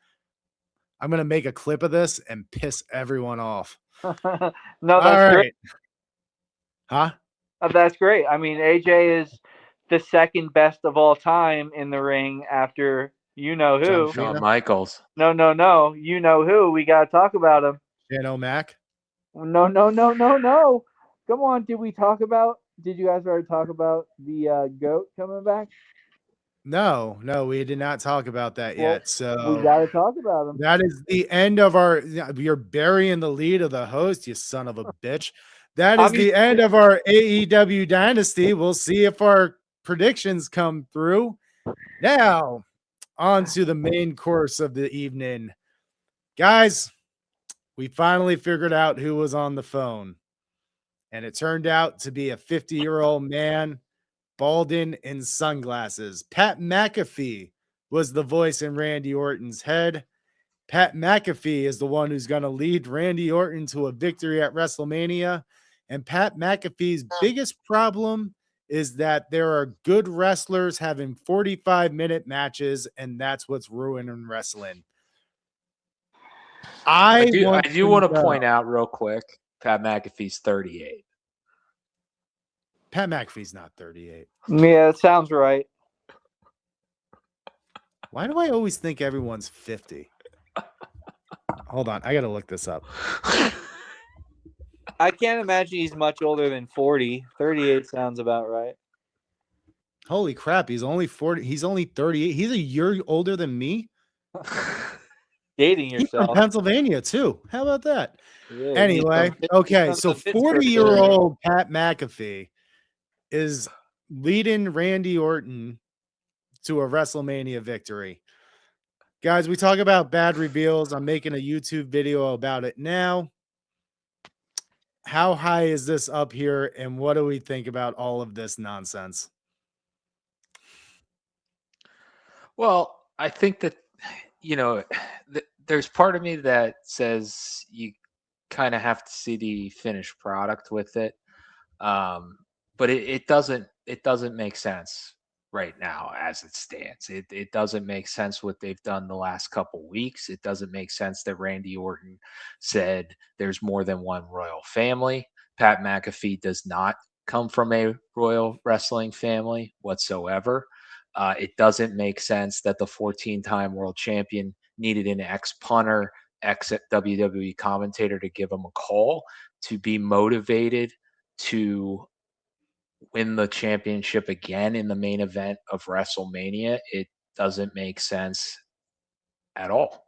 I'm going to make a clip of this and piss everyone off. No, that's great. Huh? That's great. I mean, AJ is the second best of all time in the ring after you know who. Shawn Michaels. No. You know who. We got to talk about him. Shane O'Mac? No. Come on. Did you guys already talk about the GOAT coming back? No, we did not talk about that yet. So we got to talk about him. That is the end of you're burying the lead of the host, you son of a bitch. That is the end of our AEW Dynasty. We'll see if our predictions come through. Now, on to the main course of the evening. Guys, we finally figured out who was on the phone. And it turned out to be a 50-year-old man, balding in sunglasses. Pat McAfee was the voice in Randy Orton's head. Pat McAfee is the one who's going to lead Randy Orton to a victory at WrestleMania. And Pat McAfee's biggest problem is that there are good wrestlers having 45-minute matches, and that's what's ruining wrestling. I do want to point out real quick, Pat McAfee's 38. Pat McAfee's not 38. Yeah, that sounds right. Why do I always think everyone's 50? Hold on, I got to look this up. I can't imagine he's much older than 40. 38 sounds about right. Holy crap, he's only 40. He's only 38. He's a year older than me. Dating yourself. He's from Pennsylvania too. How about that? Yeah, anyway, okay, so 40-year-old Pat McAfee is leading Randy Orton to a WrestleMania victory. Guys, we talk about bad reveals. I'm making a YouTube video about it now. How high is this up here, and what do we think about all of this nonsense? Well, I think that, there's part of me that says you kind of have to see the finished product with it. But it doesn't make sense right now as it stands. It doesn't make sense what they've done the last couple weeks. It doesn't make sense that Randy Orton said there's more than one royal family. Pat McAfee does not come from a royal wrestling family whatsoever. It doesn't make sense that the 14-time world champion needed an ex-punter, ex-WWE commentator to give him a call to be motivated to win the championship again in the main event of WrestleMania. It doesn't make sense at all.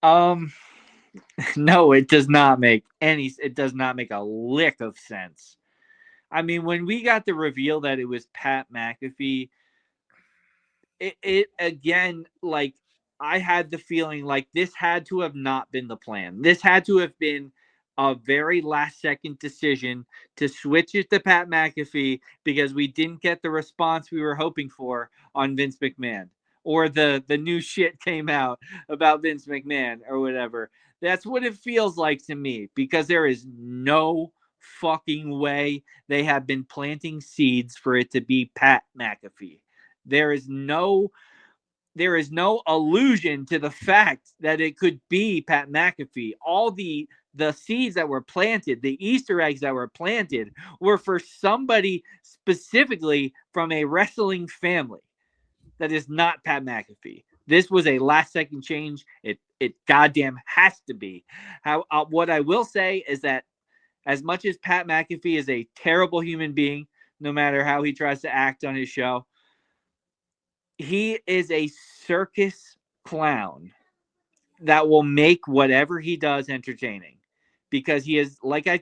No, it does not make a lick of sense. I mean, when we got the reveal that it was Pat McAfee, it again, like, I had the feeling like this had to have not been the plan. This had to have been a very last second decision to switch it to Pat McAfee because we didn't get the response we were hoping for on Vince McMahon, or the new shit came out about Vince McMahon or whatever. That's what it feels like to me, because there is no fucking way they have been planting seeds for it to be Pat McAfee. There is no allusion to the fact that it could be Pat McAfee. All the seeds that were planted, the Easter eggs that were planted, were for somebody specifically from a wrestling family that is not Pat McAfee. This was a last second change. It goddamn has to be. What I will say is that as much as Pat McAfee is a terrible human being, no matter how he tries to act on his show, he is a circus clown that will make whatever he does entertaining. Because he is, like I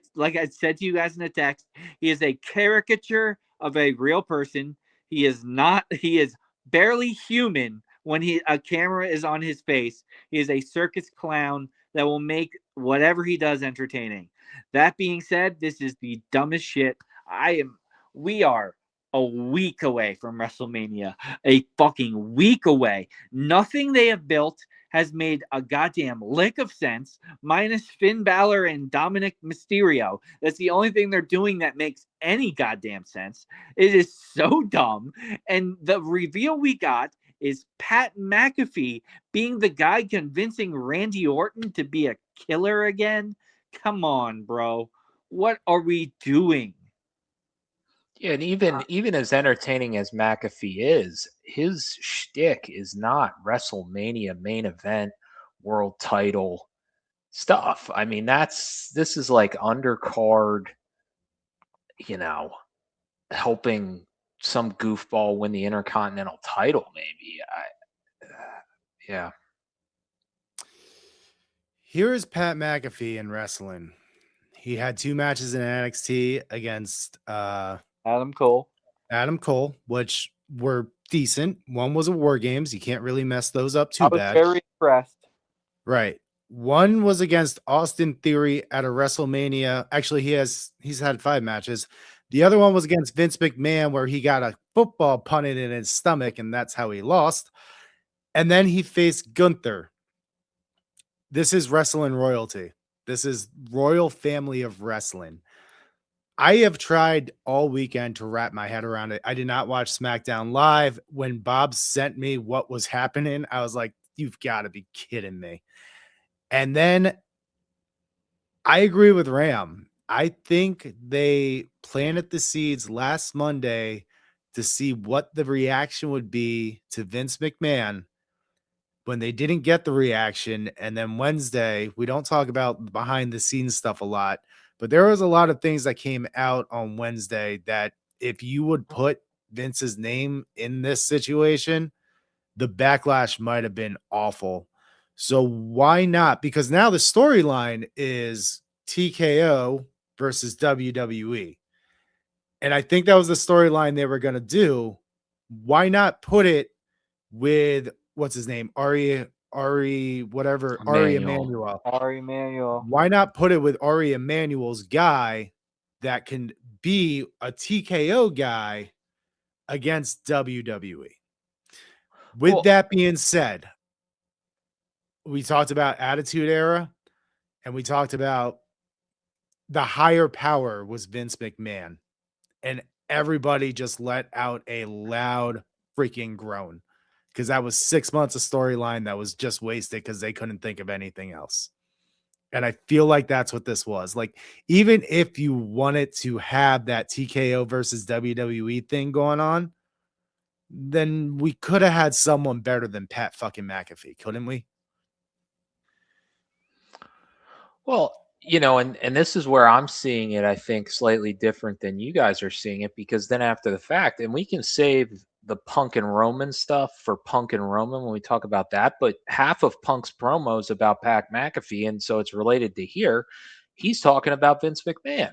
said to you guys in the text, he is a caricature of a real person. He is barely human when a camera is on his face. He is a circus clown that will make whatever he does entertaining. That being said, this is the dumbest shit. We are a week away from WrestleMania. A fucking week away. Nothing they have built has made a goddamn lick of sense, minus Finn Balor and Dominic Mysterio. That's the only thing they're doing that makes any goddamn sense. It is so dumb. And the reveal we got is Pat McAfee being the guy convincing Randy Orton to be a killer again. Come on, bro. What are we doing? Yeah, and even as entertaining as McAfee is, his shtick is not WrestleMania main event, world title stuff. I mean, this is like undercard, helping some goofball win the Intercontinental title, maybe. Yeah. Here is Pat McAfee in wrestling. He had 2 matches in NXT against Adam Cole, which were decent. One was a War Games. You can't really mess those up too bad. I was very impressed. Right. One was against Austin Theory at a WrestleMania. Actually, he's had 5 matches. The other one was against Vince McMahon, where he got a football punted in his stomach, and that's how he lost. And then he faced Gunther. This is wrestling royalty. This is royal family of wrestling. I have tried all weekend to wrap my head around it. I did not watch SmackDown Live. When Bob sent me what was happening, I was like, you've got to be kidding me. And then I agree with Ram. I think they planted the seeds last Monday to see what the reaction would be to Vince McMahon when they didn't get the reaction. And then Wednesday, we don't talk about behind the scenes stuff a lot, but there was a lot of things that came out on Wednesday that if you would put Vince's name in this situation, the backlash might have been awful. So why not? Because now the storyline is TKO versus WWE. And I think that was the storyline they were going to do. Why not put it with, what's his name? Ari Emanuel. Why not put it with Ari Emanuel's guy that can be a TKO guy against WWE? With that being said, we talked about Attitude Era, and we talked about the higher power was Vince McMahon, and everybody just let out a loud freaking groan because that was 6 months of storyline that was just wasted because they couldn't think of anything else. And I feel like that's what this was. Like, even if you wanted to have that TKO versus WWE thing going on, then we could have had someone better than Pat fucking McAfee, couldn't we? Well, and this is where I'm seeing it, I think, slightly different than you guys are seeing it, because then after the fact, and we can save the Punk and Roman stuff for Punk and Roman when we talk about that, but half of Punk's promos about Pat McAfee, and so it's related to here, he's talking about Vince McMahon.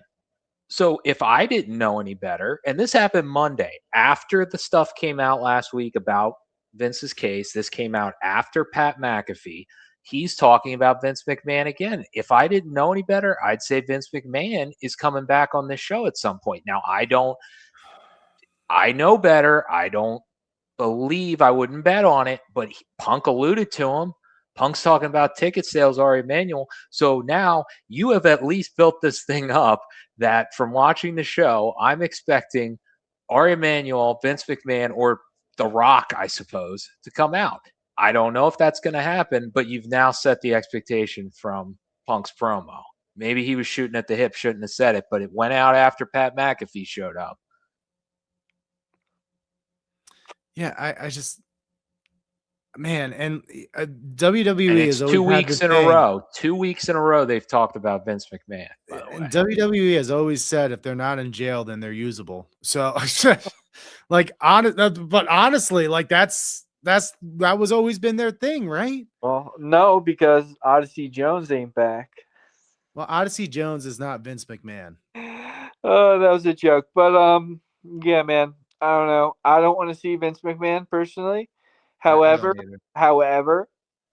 So if I didn't know any better, and this happened Monday, after the stuff came out last week about Vince's case, this came out after Pat McAfee, he's talking about Vince McMahon again. If I didn't know any better, I'd say Vince McMahon is coming back on this show at some point. Now, I know better. I don't believe, I wouldn't bet on it, but Punk alluded to him. Punk's talking about ticket sales, Ari Emanuel. So now you have at least built this thing up that from watching the show, I'm expecting Ari Emanuel, Vince McMahon, or The Rock, I suppose, to come out. I don't know if that's going to happen, but you've now set the expectation from Punk's promo. Maybe he was shooting at the hip, shouldn't have said it, but it went out after Pat McAfee showed up. Yeah, I just, Man, and WWE And it's has always 2 had weeks the in a thing. row. 2 weeks in a row they've talked about Vince McMahon, by the way. And WWE has always said if they're not in jail, then they're usable. So, like, but honestly, like that was always been their thing, right? Well, no, because Odyssey Jones ain't back. Well, Odyssey Jones is not Vince McMahon. Oh, that was a joke. But yeah, man. I don't know. I don't want to see Vince McMahon personally. However,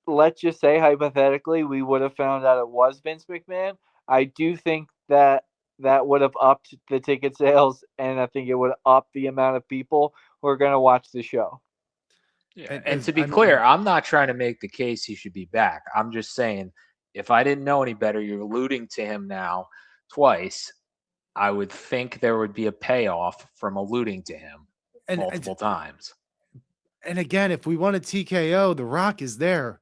let's just say hypothetically we would have found out it was Vince McMahon. I do think that would have upped the ticket sales, and I think it would up the amount of people who are going to watch the show. Yeah, and to be clear, I'm not trying to make the case he should be back. I'm just saying, if I didn't know any better, you're alluding to him now twice. I would think there would be a payoff from alluding to him multiple times. And again, if we want a TKO, The Rock is there.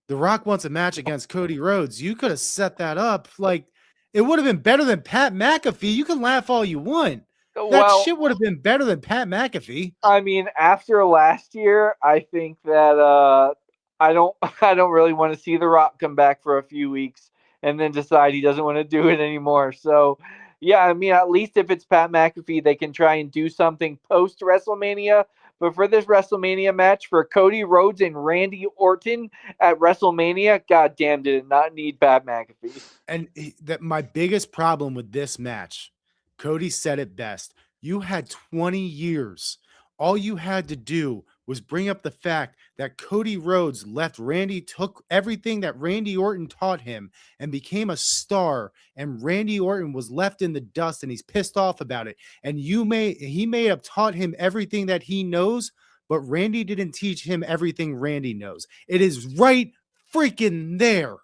The Rock wants a match against Cody Rhodes. You could have set that up. Like, it would have been better than Pat McAfee. You can laugh all you want. That shit would have been better than Pat McAfee. I mean, after last year, I think that I don't really want to see The Rock come back for a few weeks and then decide he doesn't want to do it anymore. So, yeah, I mean, at least if it's Pat McAfee, they can try and do something post WrestleMania. But for this WrestleMania match, for Cody Rhodes and Randy Orton at WrestleMania, goddamn, did it not need Pat McAfee. And that my biggest problem with this match, Cody said it best. You had 20 years. All you had to do was bring up the fact that Cody Rhodes took everything that Randy Orton taught him and became a star, and Randy Orton was left in the dust and he's pissed off about it. And he may have taught him everything that he knows, but Randy didn't teach him everything Randy knows. It is right freaking there.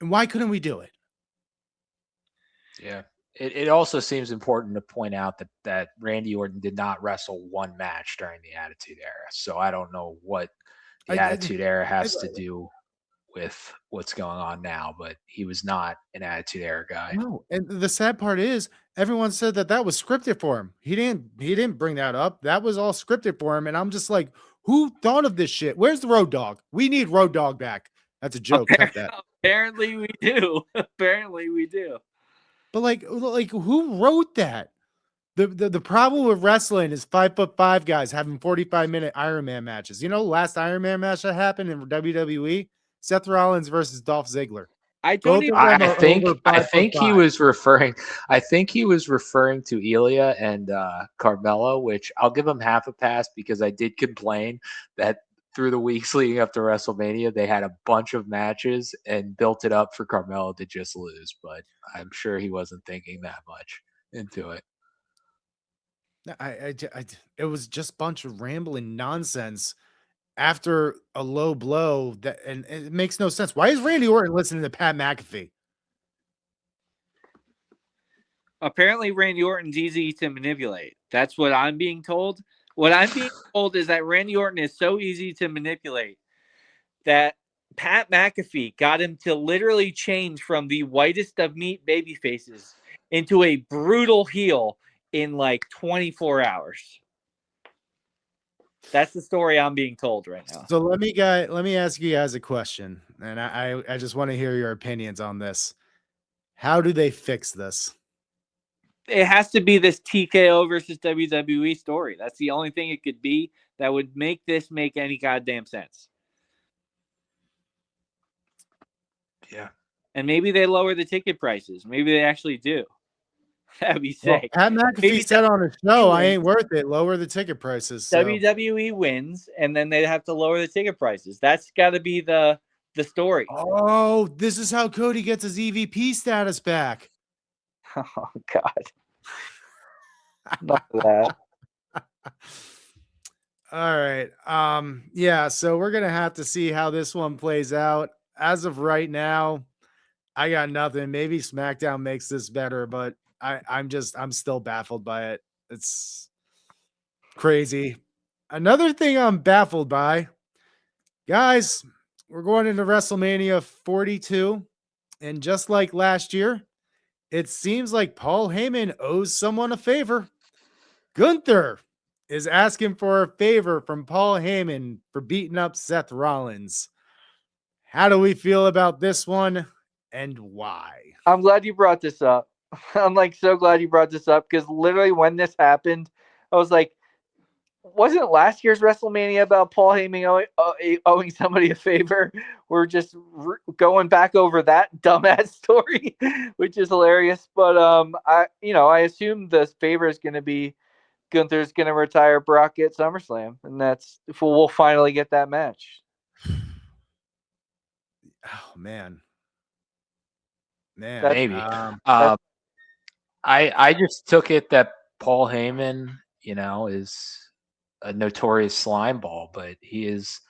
And why couldn't we do it? Yeah. It also seems important to point out that Randy Orton did not wrestle one match during the Attitude Era. So I don't know what the Attitude Era has to do with what's going on now, but he was not an Attitude Era guy. No, and the sad part is everyone said that was scripted for him. He didn't bring that up. That was all scripted for him. And I'm just like, who thought of this shit? Where's the Road Dogg? We need Road Dogg back. That's a joke. Cut that. Apparently we do. Apparently we do. But like who wrote that? The problem with wrestling is 5'5" guys having 45-minute Iron Man matches. You know, last Iron Man match that happened in WWE, Seth Rollins versus Dolph Ziggler. I think he was referring to Ilya and Carmelo, which I'll give him half a pass because I did complain that through the weeks leading up to WrestleMania, they had a bunch of matches and built it up for Carmelo to just lose. But I'm sure he wasn't thinking that much into it. It was just a bunch of rambling nonsense after a low blow and it makes no sense. Why is Randy Orton listening to Pat McAfee? Apparently Randy Orton's easy to manipulate. That's what I'm being told. What I'm being told is that Randy Orton is so easy to manipulate that Pat McAfee got him to literally change from the whitest of meat baby faces into a brutal heel in like 24 hours. That's the story I'm being told right now. So let me ask you guys a question, and I just want to hear your opinions on this. How do they fix this? It has to be this TKO versus WWE story. That's the only thing it could be that would make this make any goddamn sense. Yeah. And maybe they lower the ticket prices. Maybe they actually do. That'd be sick. Pat McAfee said on the show, I ain't worth it. Lower the ticket prices. So. WWE wins, and then they'd have to lower the ticket prices. That's got to be the story. Oh, this is how Cody gets his EVP status back. Oh, God. Not that. All right. Yeah, so we're going to have to see how this one plays out. As of right now, I got nothing. Maybe SmackDown makes this better, but I'm still baffled by it. It's crazy. Another thing I'm baffled by, guys, we're going into WrestleMania 42, and just like last year, it seems like Paul Heyman owes someone a favor. Gunther is asking for a favor from Paul Heyman for beating up Seth Rollins. How do we feel about this one and why? I'm glad you brought this up. I'm like so glad you brought this up because literally when this happened, I was like, wasn't last year's WrestleMania about Paul Heyman owing somebody a favor? We're just going back over that dumbass story, which is hilarious. But I assume the favor is going to be Gunther's going to retire Brock at SummerSlam, and we'll finally get that match. Oh man, maybe. I just took it that Paul Heyman, is a notorious slime ball, but he is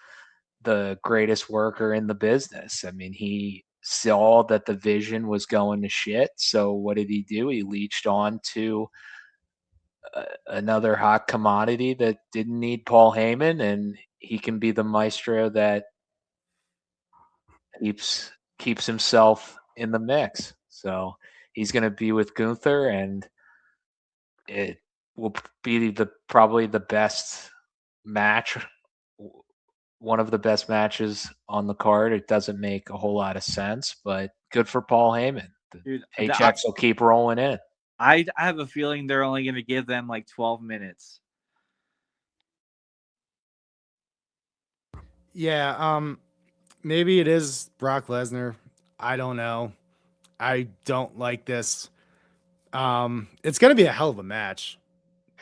the greatest worker in the business. I mean, he saw that the vision was going to shit. So what did he do? He leached on to another hot commodity that didn't need Paul Heyman, and he can be the maestro that keeps himself in the mix. So he's going to be with Gunther, and it will be probably the best match, one of the best matches on the card. It doesn't make a whole lot of sense, but good for Paul Heyman. The paychecks will keep rolling in. I have a feeling they're only going to give them like 12 minutes. Yeah, maybe it is Brock Lesnar. I don't know. I don't like this. It's going to be a hell of a match,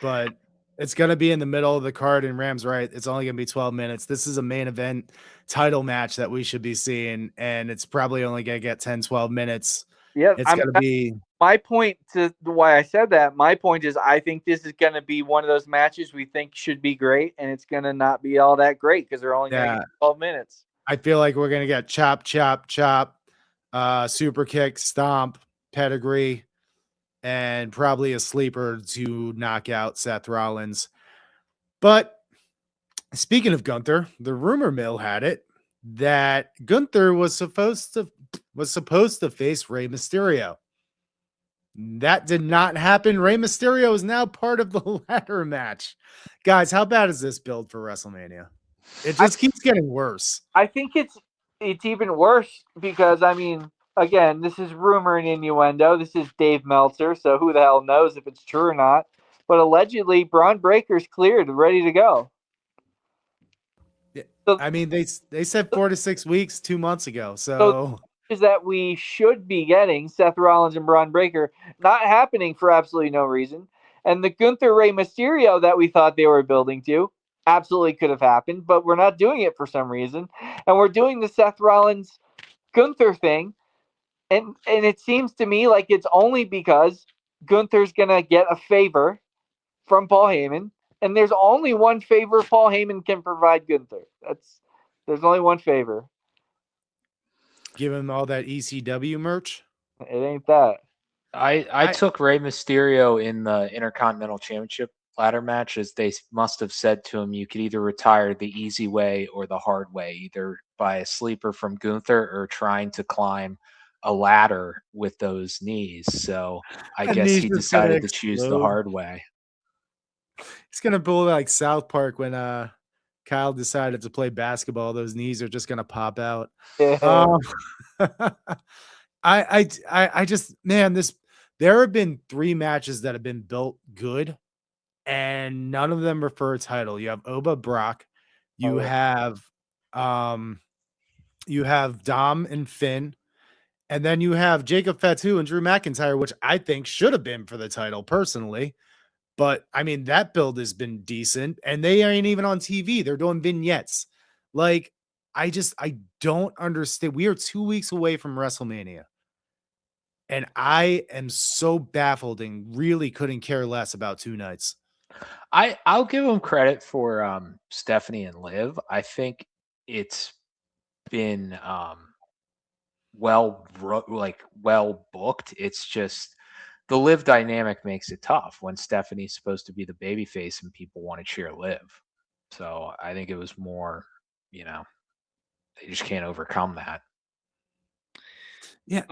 but it's going to be in the middle of the card, and Ram's right. It's only going to be 12 minutes. This is a main event title match that we should be seeing, and it's probably only going to get 10, 12 minutes. Yeah, it's going to be... My point to why I said that, my point is I think this is going to be one of those matches we think should be great, and it's going to not be all that great because they're only going to get 12 minutes. I feel like we're going to get chop, super kick, stomp, pedigree, and probably a sleeper to knock out Seth Rollins. But speaking of Gunther, the rumor mill had it that Gunther was supposed to face Rey Mysterio. That did not happen. Rey Mysterio is now part of the ladder match. Guys, how bad is this build for WrestleMania? It just keeps getting worse. I think it's even worse because, I mean, again, this is rumor and innuendo. This is Dave Meltzer, so who the hell knows if it's true or not. But allegedly, Braun Breaker's cleared, ready to go. Yeah, so, I mean, they said 4 to 6 weeks 2 months ago. So is that we should be getting Seth Rollins and Braun Breaker, not happening for absolutely no reason. And the Gunther Rey Mysterio that we thought they were building to absolutely could have happened, but we're not doing it for some reason. And we're doing the Seth Rollins Gunther thing. And it seems to me like it's only because Gunther's going to get a favor from Paul Heyman. And there's only one favor Paul Heyman can provide Gunther. There's only one favor. Give him all that ECW merch? It ain't that. I took Rey Mysterio in the Intercontinental Championship ladder match as they must have said to him, you could either retire the easy way or the hard way, either by a sleeper from Gunther or trying to climb a ladder with those knees. So I guess he decided to choose the hard way. He's going to pull like South Park when Kyle decided to play basketball. Those knees are just going to pop out. I just, man, there have been 3 matches that have been built good, and none of them are for a title. You have Oba Brock, you have Dom and Finn, and then you have Jacob Fatu and Drew McIntyre, which I think should have been for the title personally. But I mean, that build has been decent, and they ain't even on TV. They're doing vignettes. Like, I don't understand. We are 2 weeks away from WrestleMania, and I am so baffled and really couldn't care less about 2 nights. I'll give them credit for Stephanie and Liv. I think it's been well booked. It's just the Liv dynamic makes it tough when Stephanie's supposed to be the babyface and people want to cheer Liv. So I think it was more, they just can't overcome that. Yeah.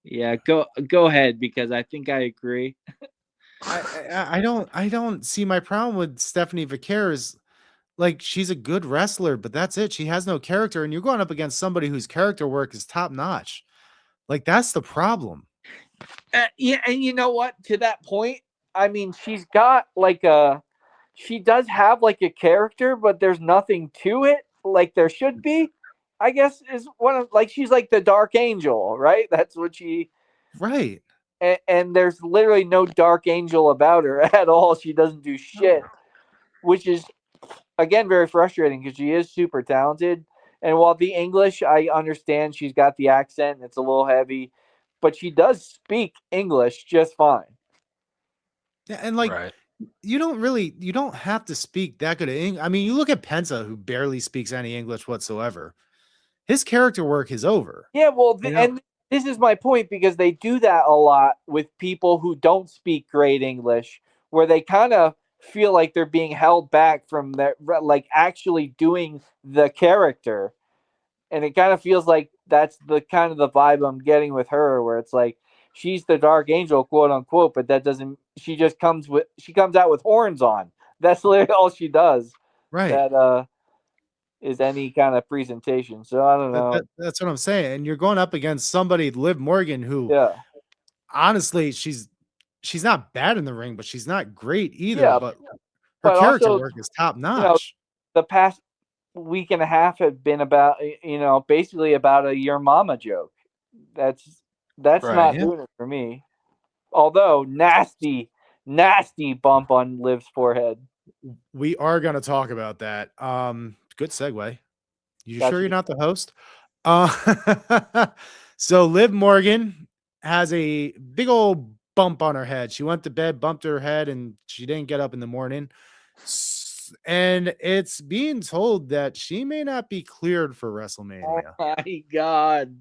Yeah, go ahead, because I think I agree. I don't see my problem with Stephanie Vickers. Like, she's a good wrestler, but that's it. She has no character, and you're going up against somebody whose character work is top notch. Like, that's the problem. Yeah, and you know what? To that point, I mean, she's got she does have like a character, but there's nothing to it like there should be. I guess is one of she's like the Dark Angel, right? That's what she. Right. And there's literally no Dark Angel about her at all. She doesn't do shit, which is again very frustrating because she is super talented. And while the English, I understand she's got the accent and it's a little heavy, but she does speak English just fine. Yeah, and you don't have to speak that good of English. I mean, you look at Penta, who barely speaks any English whatsoever. His character work is over. Yeah, well, and this is my point, because they do that a lot with people who don't speak great English, where they kind of feel like they're being held back from that, actually doing the character. And it kind of feels like that's the kind of the vibe I'm getting with her, where it's like she's the Dark Angel, quote unquote, but that doesn't. She comes out with horns on. That's literally all she does. Right. That is any kind of presentation. So I don't know. That's what I'm saying. And you're going up against somebody, Liv Morgan, who, honestly, she's not bad in the ring, but she's not great either. Yeah, but her character also, work is top notch. The past week and a half have been about, basically about a your mama joke. That's not doing it for me. Although nasty bump on Liv's forehead. We are going to talk about that. Good segue. You sure you're not the host? So Liv Morgan has a big old bump on her head. She went to bed, bumped her head, and she didn't get up in the morning. And it's being told that she may not be cleared for WrestleMania. Oh my God.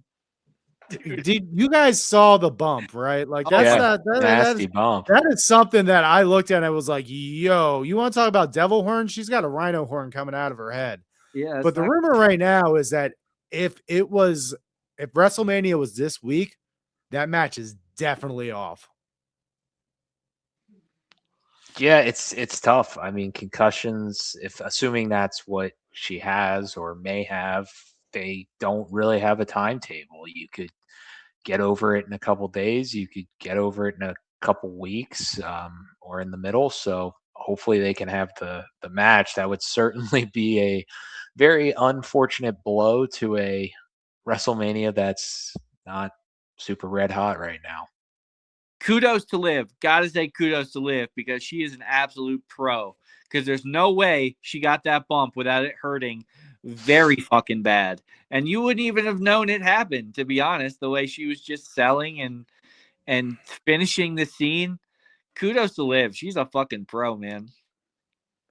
Did you guys saw the bump, right? Like that's nasty bump. That is something that I looked at and I was like, yo, you want to talk about devil horn? She's got a rhino horn coming out of her head. Yeah. But the rumor right now is that if WrestleMania was this week, that match is definitely off. Yeah, it's tough. I mean, concussions, assuming that's what she has or may have, they don't really have a timetable. You could get over it in a couple days. You could get over it in a couple weeks, or in the middle. So hopefully they can have the match. That would certainly be a very unfortunate blow to a WrestleMania that's not super red hot right now. Kudos to Liv. Gotta say kudos to Liv, because she is an absolute pro. Because there's no way she got that bump without it hurting very fucking bad. And you wouldn't even have known it happened, to be honest, the way she was just selling and finishing the scene. Kudos to Liv. She's a fucking pro, man.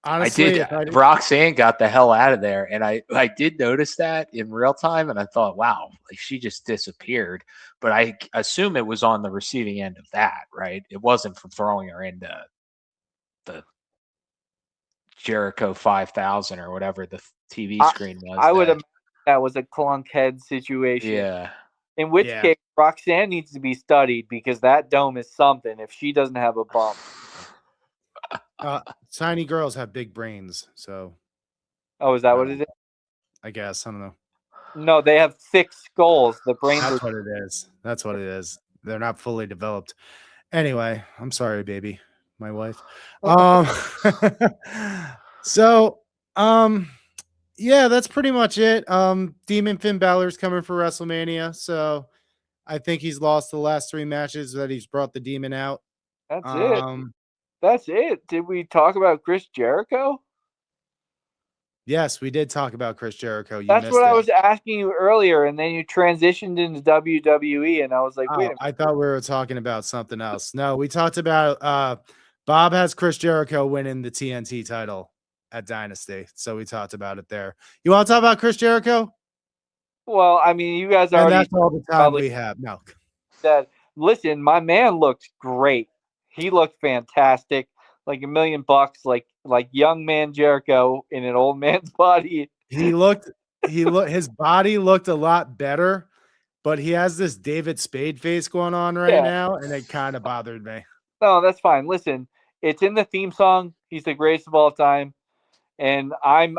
Honestly, Roxanne got the hell out of there, and I did notice that in real time, and I thought, wow, like she just disappeared. But I assume it was on the receiving end of that, right? It wasn't from throwing her into the Jericho 5000 or whatever the TV screen was. I would imagine that was a clunk head situation. Yeah. In which case, Roxanne needs to be studied, because that dome is something if she doesn't have a bump. Tiny girls have big brains, so. Oh, is that what it is? I guess. I don't know. No, they have thick skulls. The brains. That's what it is. That's what it is. They're not fully developed. Anyway, I'm sorry, baby. My wife. Yeah, that's pretty much it. Demon Finn Balor's coming for WrestleMania, so I think he's lost the last 3 matches that he's brought the demon out. That's it. That's it. Did we talk about Chris Jericho? Yes, we did talk about Chris Jericho. That's what I was asking you earlier, and then you transitioned into WWE, and I was like, wait a minute. I thought we were talking about something else. No, we talked about Bob has Chris Jericho winning the TNT title at Dynasty, so we talked about it there. You want to talk about Chris Jericho? Well, I mean, you guys already. And that's all the time we have. No. Listen, my man looked great. He looked fantastic, like $1 million, like young man Jericho in an old man's body. His body looked a lot better, but he has this David Spade face going on right now, and it kind of bothered me. No, that's fine. Listen, it's in the theme song. He's the greatest of all time. And I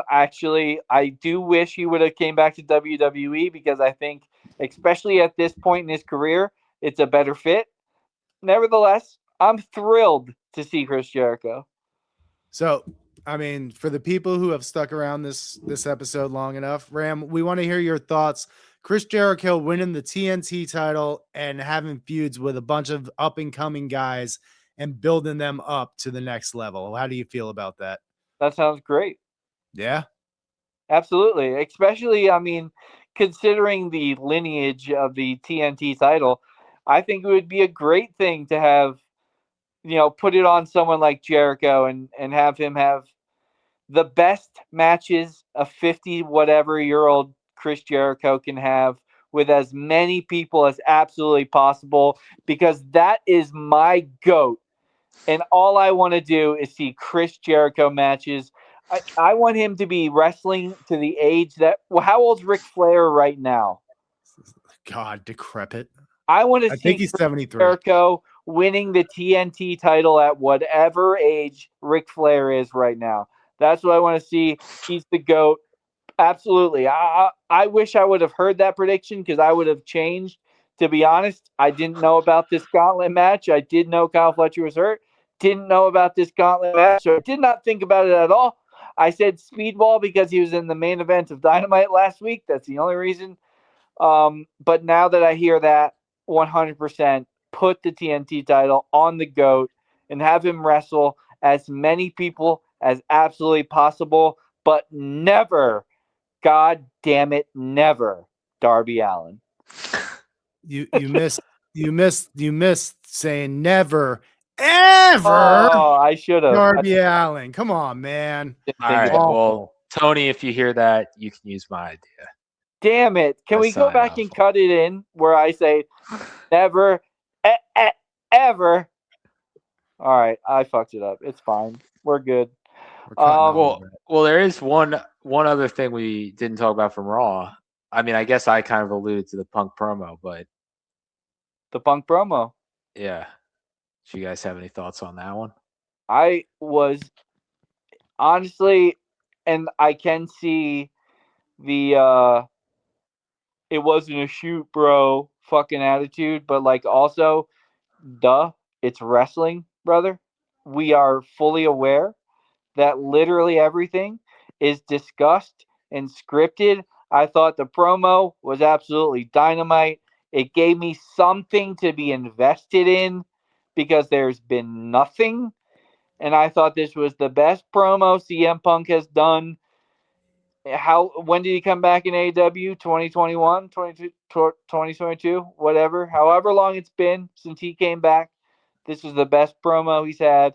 do wish he would have came back to WWE because I think, especially at this point in his career, it's a better fit. Nevertheless, I'm thrilled to see Chris Jericho. So, I mean, for the people who have stuck around this episode long enough, Ram, we want to hear your thoughts. Chris Jericho winning the TNT title and having feuds with a bunch of up and coming guys and building them up to the next level. How do you feel about that? That sounds great. Yeah. Absolutely. Especially, I mean, considering the lineage of the TNT title, I think it would be a great thing to have, put it on someone like Jericho and have him have the best matches a 50 whatever year old Chris Jericho can have with as many people as absolutely possible, because that is my GOAT. And all I want to do is see Chris Jericho matches. I want him to be wrestling to the age that, well, how old's Ric Flair right now? God, decrepit. I want to I see think he's Chris 73. Jericho winning the TNT title at whatever age Ric Flair is right now. That's what I want to see. He's the GOAT. Absolutely. I wish I would have heard that prediction because I would have changed. To be honest, I didn't know about this gauntlet match. I did know Kyle Fletcher was hurt. Didn't know about this gauntlet match. So I did not think about it at all. I said Speedball because he was in the main event of Dynamite last week. That's the only reason. But now that I hear that, 100% put the TNT title on the GOAT and have him wrestle as many people as absolutely possible, but never, God damn it, never Darby Allin. You missed saying never ever. Oh, I should have. Darby Allin. Come on, man. All right. Well, Tony, if you hear that, you can use my idea. Damn it. Can we go back and cut it in where I say never, ever? All right. I fucked it up. It's fine. We're good. Well, there is one other thing we didn't talk about from Raw. I mean, I guess I kind of alluded to the Punk promo, but the Punk promo. Yeah. Do you guys have any thoughts on that one? I was honestly, and I can see the it wasn't a shoot, bro, fucking attitude, but like also, it's wrestling, brother. We are fully aware that literally everything is discussed and scripted. I thought the promo was absolutely dynamite. It gave me something to be invested in because there's been nothing. And I thought this was the best promo CM Punk has done. When did he come back in AEW? 2021, 2022, whatever. However long it's been since he came back, this was the best promo he's had.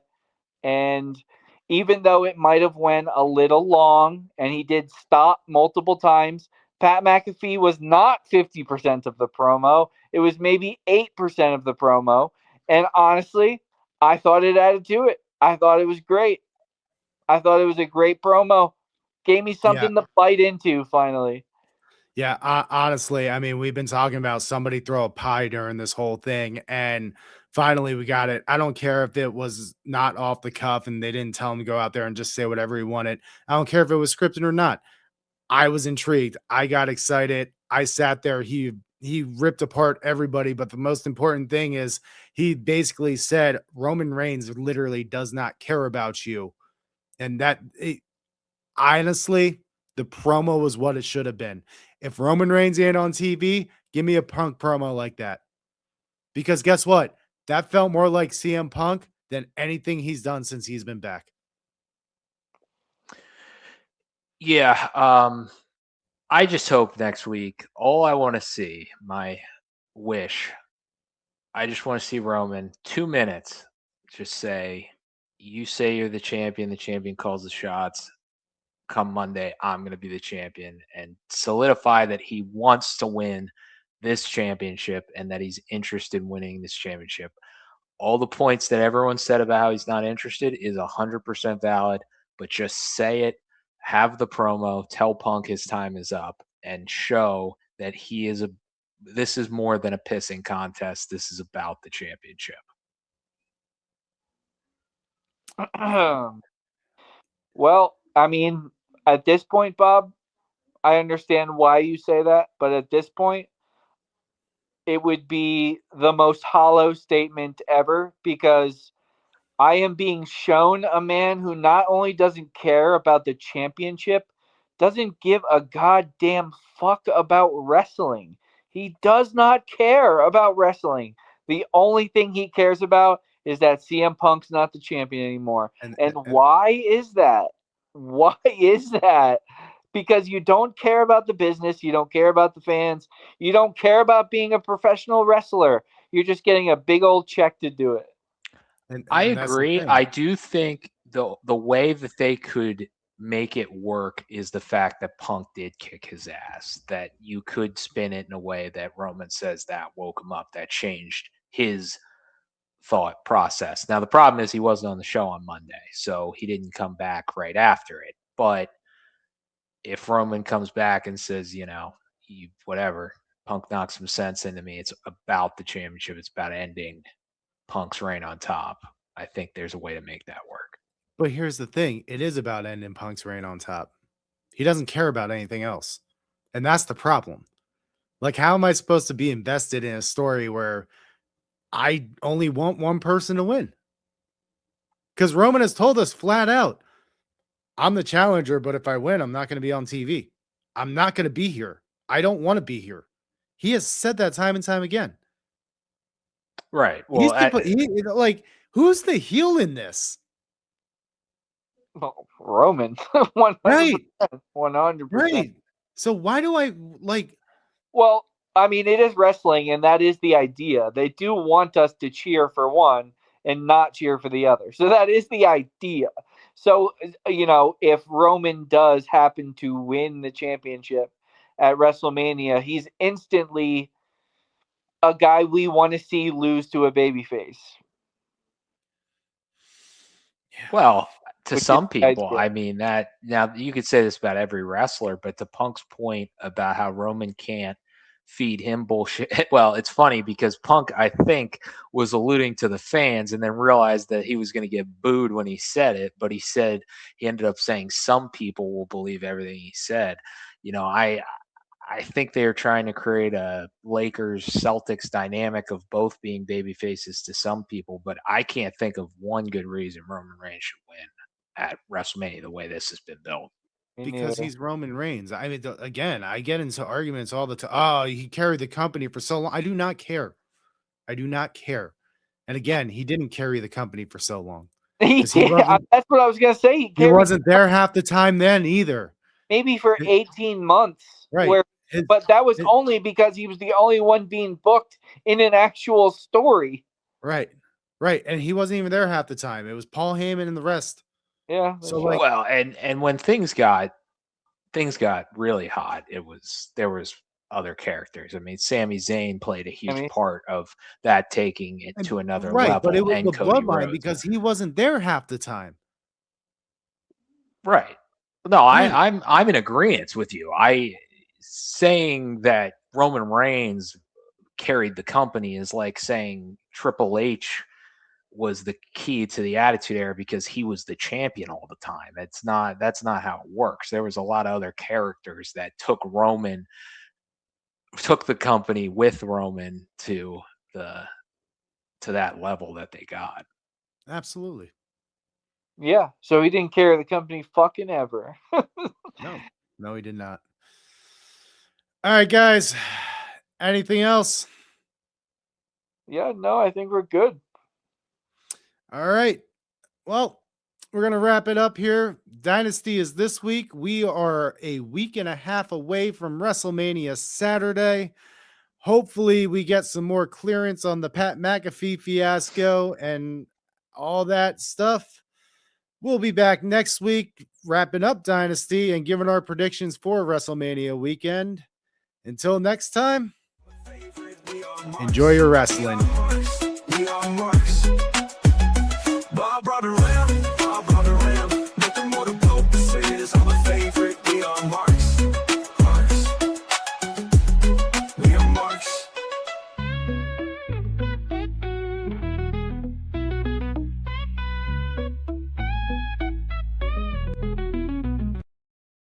And even though it might have went a little long and he did stop multiple times, Pat McAfee was not 50% of the promo. It was maybe 8% of the promo. And honestly, I thought it added to it. I thought it was great. I thought it was a great promo. Gave me something to bite into finally. Yeah, honestly, I mean, we've been talking about somebody throw a pie during this whole thing, and finally we got it. I don't care if it was not off the cuff and they didn't tell him to go out there and just say whatever he wanted. I don't care if it was scripted or not. I was intrigued. I got excited. I sat there. He ripped apart everybody, but the most important thing is he basically said Roman Reigns literally does not care about you, and honestly, the promo was what it should have been. If Roman Reigns ain't on TV, give me a Punk promo like that. Because guess what? That felt more like CM Punk than anything he's done since he's been back. Yeah. I just hope next week, all I want to see, my wish, I just want to see Roman 2 minutes just say, you say you're the champion calls the shots. Come Monday, I'm going to be the champion, and solidify that he wants to win this championship and that he's interested in winning this championship. All the points that everyone said about how he's not interested is 100% valid, but just say it, have the promo, tell Punk his time is up, and show that this is more than a pissing contest. This is about the championship. Well, I mean, at this point, Bob, I understand why you say that, but at this point, it would be the most hollow statement ever because I am being shown a man who not only doesn't care about the championship, doesn't give a goddamn fuck about wrestling. He does not care about wrestling. The only thing he cares about is that CM Punk's not the champion anymore. And why is that? Why is that? Because you don't care about the business, you don't care about the fans, you don't care about being a professional wrestler. You're just getting a big old check to do it. And I that's the agree. thing. I do think the way that they could make it work is the fact that Punk did kick his ass. That you could spin it in a way that Roman says that woke him up, that changed his thought process. Now the problem is he wasn't on the show on Monday, so he didn't come back right after it. But if Roman comes back and says, whatever, Punk knocks some sense into me, it's about the championship, it's about ending Punk's reign on top, I think there's a way to make that work. But here's the thing. It is about ending Punk's reign on top. He doesn't care about anything else. And that's the problem. Like, how am I supposed to be invested in a story where I only want one person to win? Because Roman has told us flat out, I'm the challenger, but if I win, I'm not going to be on TV. I'm not going to be here. I don't want to be here. He has said that time and time again. Right. Well, who's the heel in this? Well, Roman. 100%. Right. 100%. Right. So why do I like... Well, I mean, it is wrestling, and that is the idea. They do want us to cheer for one and not cheer for the other. So that is the idea. So, if Roman does happen to win the championship at WrestleMania, he's instantly a guy we want to see lose to a babyface. Well, to some people, I mean, that now you could say this about every wrestler, but to Punk's point about how Roman can't feed him bullshit. Well, it's funny because Punk, I think, was alluding to the fans and then realized that he was going to get booed when he said it. But he ended up saying some people will believe everything he said. I think they're trying to create a Lakers Celtics dynamic of both being baby faces to some people, but I can't think of one good reason Roman Reigns should win at WrestleMania the way this has been built. Because he's Roman Reigns. I mean, again, I get into arguments all the time. Oh, he carried the company for so long. I do not care. And again, he didn't carry the company for so long. That's what I was going to say. He wasn't there half the time then either. Maybe for 18 months. Right. But that was only because he was the only one being booked in an actual story. Right. And he wasn't even there half the time. It was Paul Heyman and the rest. Yeah. So and when things got really hot, there was other characters. I mean, Sami Zayn played a huge part of that taking it to another level. But it was and the Cody bloodline Rhodes. because he wasn't there half the time. Right. No, I'm in agreement with you. Saying that Roman Reigns carried the company is like saying Triple H was the key to the Attitude Era because he was the champion all the time. That's not how it works. There was a lot of other characters that took the company with Roman to that level that they got. Absolutely. Yeah. So he didn't carry the company fucking ever. No, he did not. All right, guys. Anything else? Yeah, no, I think we're good. All right. Well, we're going to wrap it up here. Dynasty is this week. We are a week and a half away from WrestleMania Saturday. Hopefully, we get some more clearance on the Pat McAfee fiasco and all that stuff. We'll be back next week, wrapping up Dynasty and giving our predictions for WrestleMania weekend. Until next time, enjoy your wrestling. Bob brought the